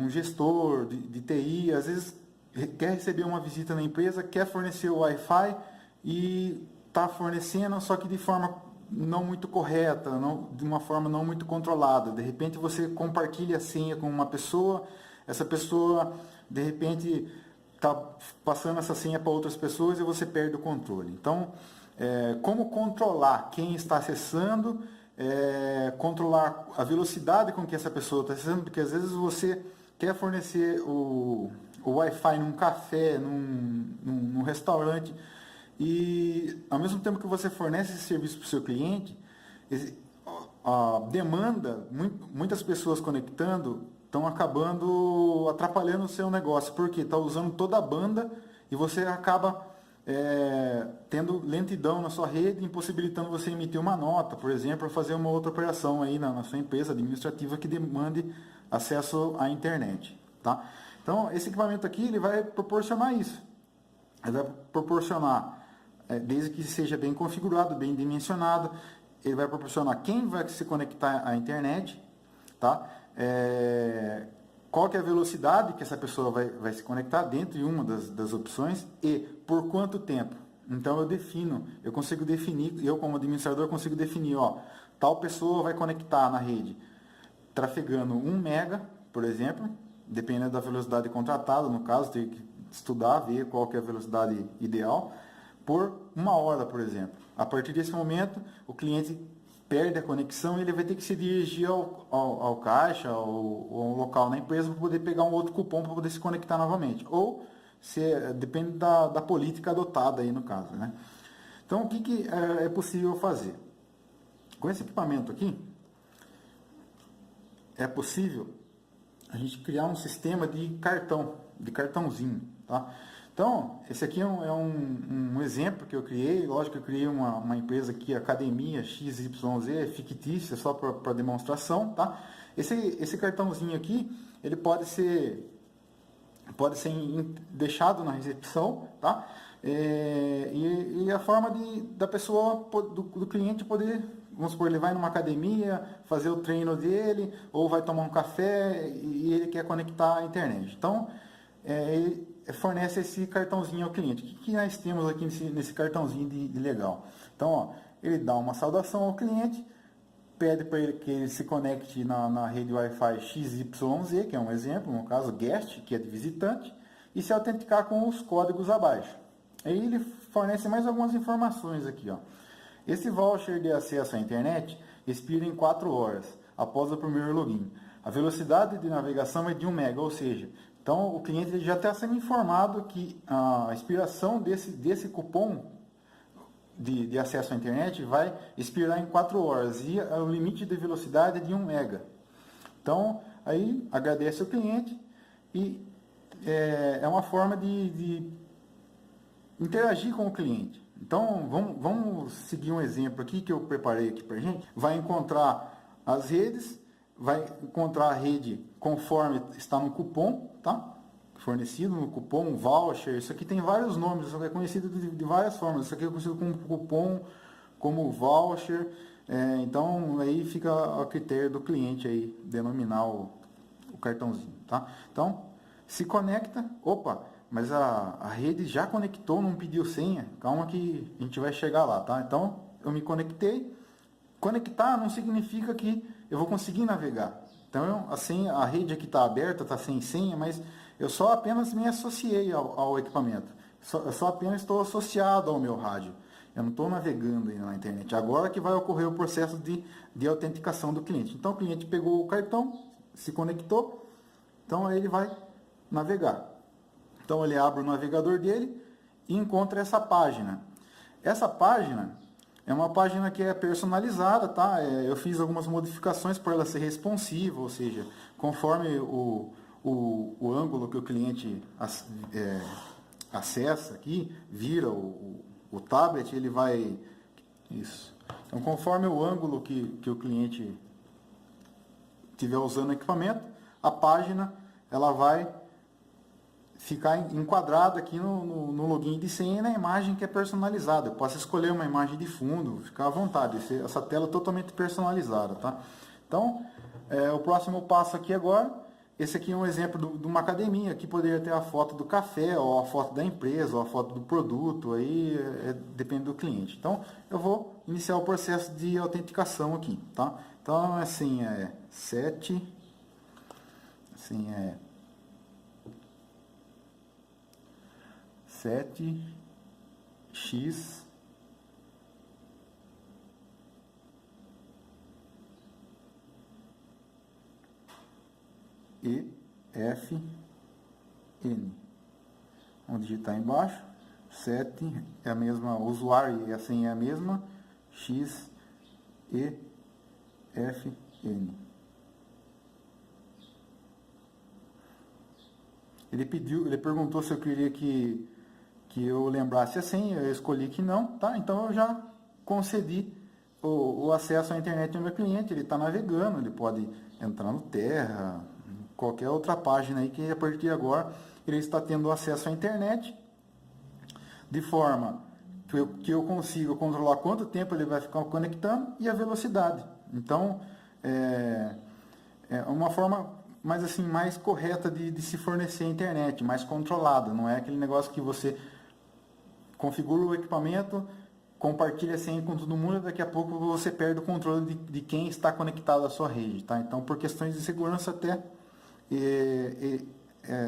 um gestor de TI, às vezes quer receber uma visita na empresa, quer fornecer o Wi-Fi e está fornecendo, só que de forma não muito correta, de uma forma não muito controlada. De repente você compartilha a senha com uma pessoa, essa pessoa de repente está passando essa senha para outras pessoas e você perde o controle. Então, como controlar quem está acessando, controlar a velocidade com que essa pessoa está acessando, porque às vezes você quer fornecer o Wi-Fi num café, num restaurante, e ao mesmo tempo que você fornece esse serviço para o seu cliente, a demanda, muitas pessoas conectando, estão acabando atrapalhando o seu negócio, porque está usando toda a banda e você acaba tendo lentidão na sua rede, impossibilitando você emitir uma nota, por exemplo, fazer uma outra operação aí na sua empresa administrativa que demande acesso à internet. Tá? Então, esse equipamento aqui ele vai proporcionar isso. Ele vai proporcionar, desde que seja bem configurado, bem dimensionado, ele vai proporcionar quem vai se conectar à internet, tá? Qual que é a velocidade que essa pessoa vai se conectar dentro de uma das opções e por quanto tempo. Então eu consigo definir, eu como administrador consigo definir, tal pessoa vai conectar na rede trafegando 1 mega, por exemplo, dependendo da velocidade contratada, no caso, tem que estudar, ver qual que é a velocidade ideal, por 1 hora, por exemplo. A partir desse momento, o cliente perde a conexão e ele vai ter que se dirigir ao caixa ou ao local na empresa para poder pegar um outro cupom para poder se conectar novamente. Ou, depende da política adotada aí no caso, né? Então, o que é possível fazer? Com esse equipamento aqui, é possível a gente criar um sistema de cartãozinho, tá? Então, esse aqui é um exemplo que eu criei. Lógico que eu criei uma empresa aqui, Academia XYZ, é fictícia, só para demonstração, tá? Esse cartãozinho aqui, ele pode ser deixado na recepção, tá? E a forma da pessoa, do cliente poder, vamos supor, ele vai numa academia, fazer o treino dele, ou vai tomar um café e ele quer conectar à internet. Então, ele fornece esse cartãozinho ao cliente. O que nós temos aqui nesse cartãozinho de legal? Então, ele dá uma saudação ao cliente, pede para ele que ele se conecte na rede Wi-Fi XYZ, que é um exemplo, no caso guest, que é de visitante, e se autenticar com os códigos abaixo. Aí ele fornece mais algumas informações aqui, ó. Esse voucher de acesso à internet expira em 4 horas, após o primeiro login. A velocidade de navegação é de 1 mega, ou seja, então o cliente já está sendo informado que a expiração desse cupom de acesso à internet vai expirar em 4 horas e o limite de velocidade é de 1 mega. Então, aí agradece o cliente e é uma forma de interagir com o cliente. Então, vamos seguir um exemplo aqui que eu preparei aqui para a gente. Vai encontrar as redes, vai encontrar a rede conforme está no cupom, tá? Fornecido no cupom, voucher, isso aqui tem vários nomes, isso aqui é conhecido de várias formas. Isso aqui é conhecido como cupom, como voucher, então aí fica a critério do cliente aí denominar o cartãozinho, tá? Então, se conecta, mas a rede já conectou, não pediu senha, calma que a gente vai chegar lá, tá? Então, eu me conectei, conectar não significa que eu vou conseguir navegar. Então, a rede aqui está aberta, está sem senha, mas eu só apenas me associei ao equipamento. Eu só apenas estou associado ao meu rádio. Eu não estou navegando aí na internet. Agora que vai ocorrer o processo de autenticação do cliente. Então, o cliente pegou o cartão, se conectou, então aí ele vai navegar. Então, ele abre o navegador dele e encontra essa página. Essa página, É uma página que é personalizada, tá? Eu fiz algumas modificações para ela ser responsiva, ou seja, conforme o ângulo que o cliente acessa aqui, vira o tablet, ele vai... Isso. Então, conforme o ângulo que o cliente estiver usando o equipamento, a página ela vai ficar enquadrada aqui no login de senha na imagem que é personalizada. Eu posso escolher uma imagem de fundo, ficar à vontade. Essa tela é totalmente personalizada, tá? Então, o próximo passo aqui agora, esse aqui é um exemplo de uma academia. Aqui poderia ter a foto do café, ou a foto da empresa, ou a foto do produto, aí depende do cliente. Então, eu vou iniciar o processo de autenticação aqui, tá? Então, assim, 7, assim, 7x e F N. Vamos digitar embaixo. 7 é a mesma, o usuário e a senha é a mesma. X e F N. Ele perguntou se eu queria que eu lembrasse a senha, eu escolhi que não, tá? Então eu já concedi o acesso à internet ao meu cliente, ele está navegando, ele pode entrar no Terra, qualquer outra página aí que a partir de agora ele está tendo acesso à internet, de forma que eu consiga controlar quanto tempo ele vai ficar conectando e a velocidade. Então, é uma forma mais assim, mais correta de se fornecer a internet, mais controlada, não é aquele negócio que você configura o equipamento, compartilha a senha com todo mundo e daqui a pouco você perde o controle de quem está conectado à sua rede, tá? Então, por questões de segurança até,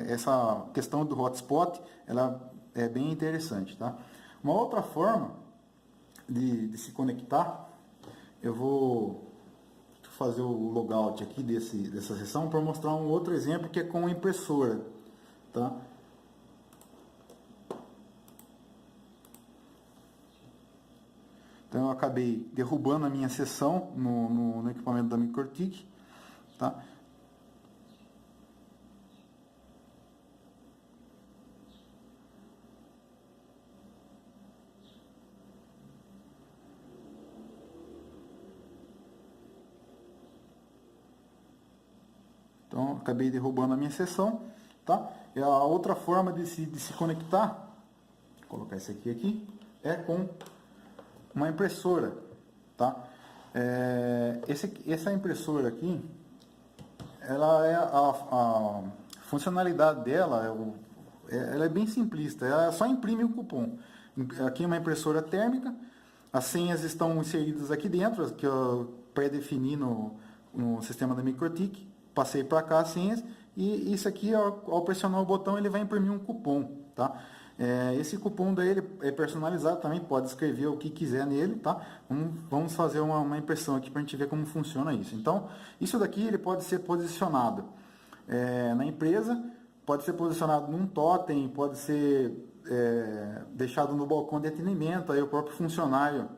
essa questão do hotspot, ela é bem interessante, tá? Uma outra forma de se conectar, eu vou fazer o logout aqui dessa sessão para mostrar um outro exemplo que é com impressora, tá? Então eu acabei derrubando a minha sessão no equipamento da MikroTik, tá? Então acabei derrubando a minha sessão, tá? E a outra forma de se conectar, vou colocar esse aqui, é com uma impressora, tá? Essa impressora aqui, ela a funcionalidade dela ela é bem simplista, ela só imprime o cupom. Aqui é uma impressora térmica, as senhas estão inseridas aqui dentro, que eu predefini no sistema da MikroTik, passei para cá as senhas, e isso aqui, ao pressionar o botão, ele vai imprimir um cupom, tá? Esse cupom daí ele é personalizado também, pode escrever o que quiser nele, tá? Vamos fazer uma impressão aqui para a gente ver como funciona isso. Então, isso daqui ele pode ser posicionado na empresa, pode ser posicionado num totem, pode ser deixado no balcão de atendimento, aí o próprio funcionário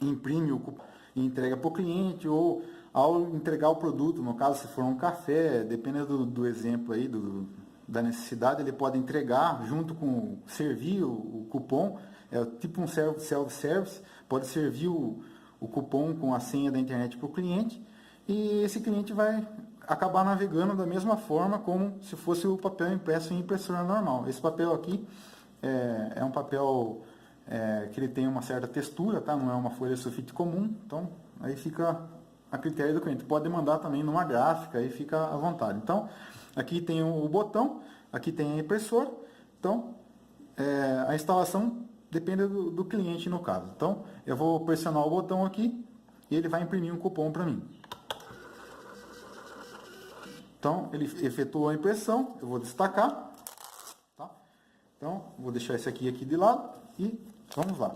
imprime o cupom e entrega para o cliente, ou ao entregar o produto, no caso se for um café, dependendo do exemplo aí, da necessidade, ele pode entregar junto com servir o cupom, tipo um self-service, pode servir o cupom com a senha da internet para o cliente, e esse cliente vai acabar navegando da mesma forma como se fosse o papel impresso em impressora normal. Esse papel aqui é um papel que ele tem uma certa textura, tá? Não é uma folha sulfite comum, então aí fica a critério do cliente. Pode mandar também numa gráfica, aí fica à vontade. Então, aqui tem o botão, aqui tem a impressora, então a instalação depende do cliente no caso. Então, eu vou pressionar o botão aqui e ele vai imprimir um cupom para mim. Então, ele efetuou a impressão, eu vou destacar, tá? Então, vou deixar esse aqui de lado e vamos lá.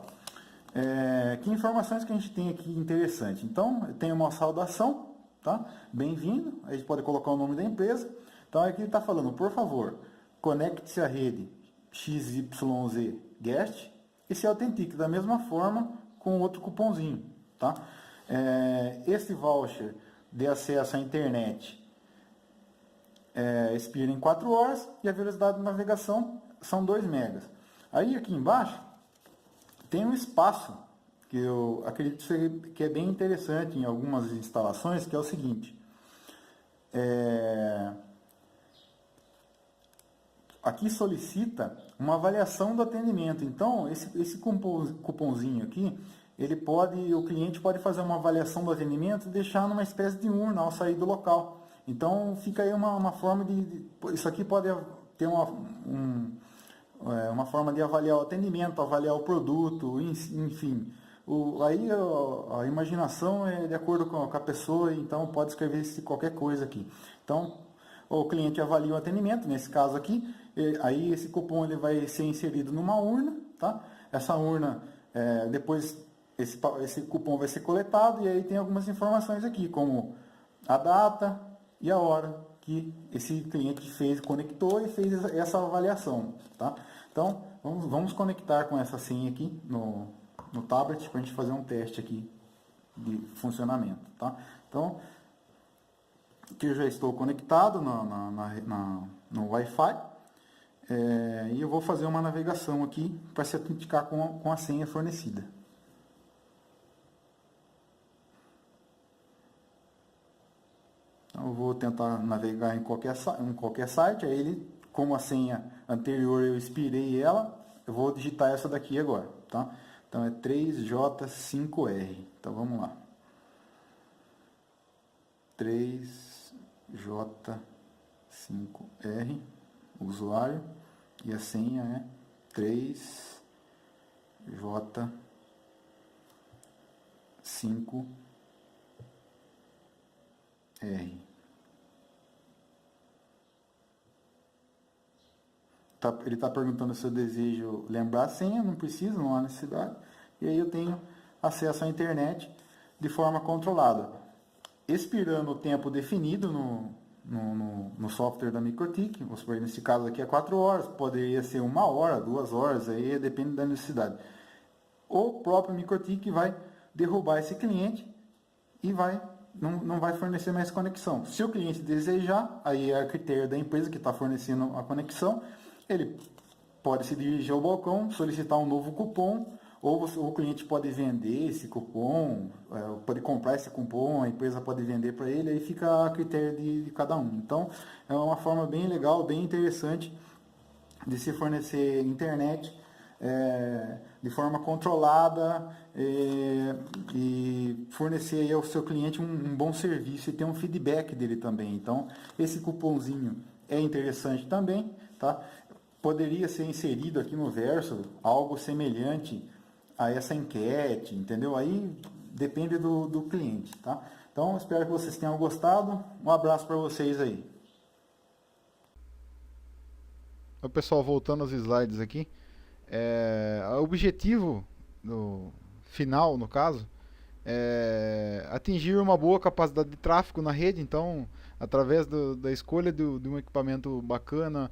Que informações que a gente tem aqui interessante? Então, tem uma saudação, tá? Bem-vindo, a gente pode colocar o nome da empresa. Então, aqui ele está falando, por favor, conecte-se à rede XYZ Guest e se autentique da mesma forma com outro cupomzinho, tá? Esse voucher de acesso à internet expira em 4 horas e a velocidade de navegação são 2 megas. Aí aqui embaixo tem um espaço que eu acredito que é bem interessante em algumas instalações, que é o seguinte. Aqui solicita uma avaliação do atendimento. Então, esse cupomzinho aqui, o cliente pode fazer uma avaliação do atendimento e deixar numa espécie de urna ao sair do local. Então, fica aí uma forma isso aqui pode ter uma forma de avaliar o atendimento, avaliar o produto, enfim. Aí a imaginação é de acordo com a pessoa, então pode escrever qualquer coisa aqui. Então, o cliente avalia o atendimento, nesse caso aqui, aí esse cupom ele vai ser inserido numa urna, tá? Essa urna, depois esse cupom vai ser coletado e aí tem algumas informações aqui, como a data e a hora que esse cliente conectou e fez essa avaliação, tá? Então, vamos conectar com essa senha aqui no tablet para a gente fazer um teste aqui de funcionamento, tá? Então, aqui eu já estou conectado no Wi-Fi e eu vou fazer uma navegação aqui para se autenticar com a senha fornecida. Então, eu vou tentar navegar em qualquer site, aí ele, como a senha anterior eu expirei ela, eu vou digitar essa daqui agora, tá? Então é 3J5R. Então vamos lá. 3J5R, o usuário, e a senha é 3J5R. Ele está perguntando se eu desejo lembrar a senha, não precisa, não há necessidade. E aí eu tenho acesso à internet de forma controlada. Expirando o tempo definido no software da MikroTik, vamos supor, nesse caso aqui é 4 horas, poderia ser 1 hora, 2 horas, aí depende da necessidade. O próprio MikroTik vai derrubar esse cliente e não vai fornecer mais conexão. Se o cliente desejar, aí é a critério da empresa que está fornecendo a conexão, ele pode se dirigir ao balcão, solicitar um novo cupom, ou o cliente pode vender esse cupom, pode comprar esse cupom, a empresa pode vender para ele, aí fica a critério de cada um. Então, é uma forma bem legal, bem interessante de se fornecer internet de forma controlada e fornecer aí ao seu cliente um bom serviço e ter um feedback dele também. Então, esse cupomzinho é interessante também, tá? Poderia ser inserido aqui no verso algo semelhante a essa enquete, entendeu? Aí depende do cliente, tá? Então, espero que vocês tenham gostado. Um abraço para vocês aí. Então, pessoal, voltando aos slides aqui, o objetivo final, no caso, é atingir uma boa capacidade de tráfego na rede. Então, através da escolha de um equipamento bacana,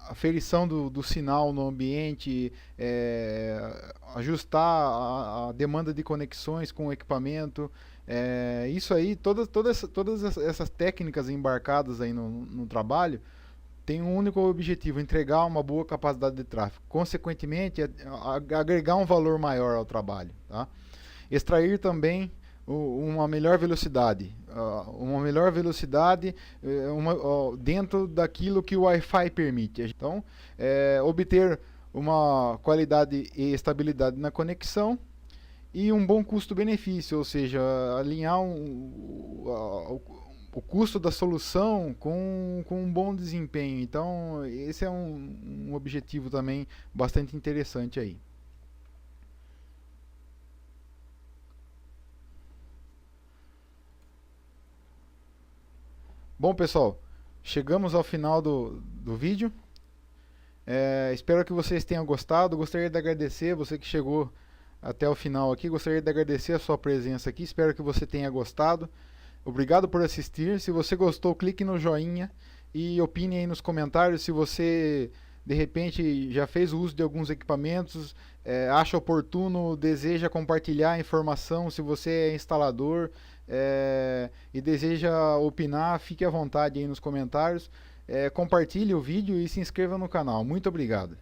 aferição do sinal no ambiente, ajustar a demanda de conexões com o equipamento, isso aí, todas essas técnicas embarcadas aí no trabalho, tem um único objetivo: entregar uma boa capacidade de tráfego, consequentemente agregar um valor maior ao trabalho, tá? Extrair também uma melhor velocidade, dentro daquilo que o Wi-Fi permite. Então, obter uma qualidade e estabilidade na conexão e um bom custo-benefício, ou seja, alinhar o custo da solução com um bom desempenho. Então, esse é um objetivo também bastante interessante aí. Bom, pessoal, chegamos ao final do vídeo. Espero que vocês tenham gostado. Gostaria de agradecer você que chegou até o final aqui. Gostaria de agradecer a sua presença aqui. Espero que você tenha gostado. Obrigado por assistir. Se você gostou, clique no joinha e opine aí nos comentários se você de repente já fez o uso de alguns equipamentos, acha oportuno, deseja compartilhar informação, se você é instalador e deseja opinar, fique à vontade aí nos comentários, compartilhe o vídeo e se inscreva no canal. Muito obrigado.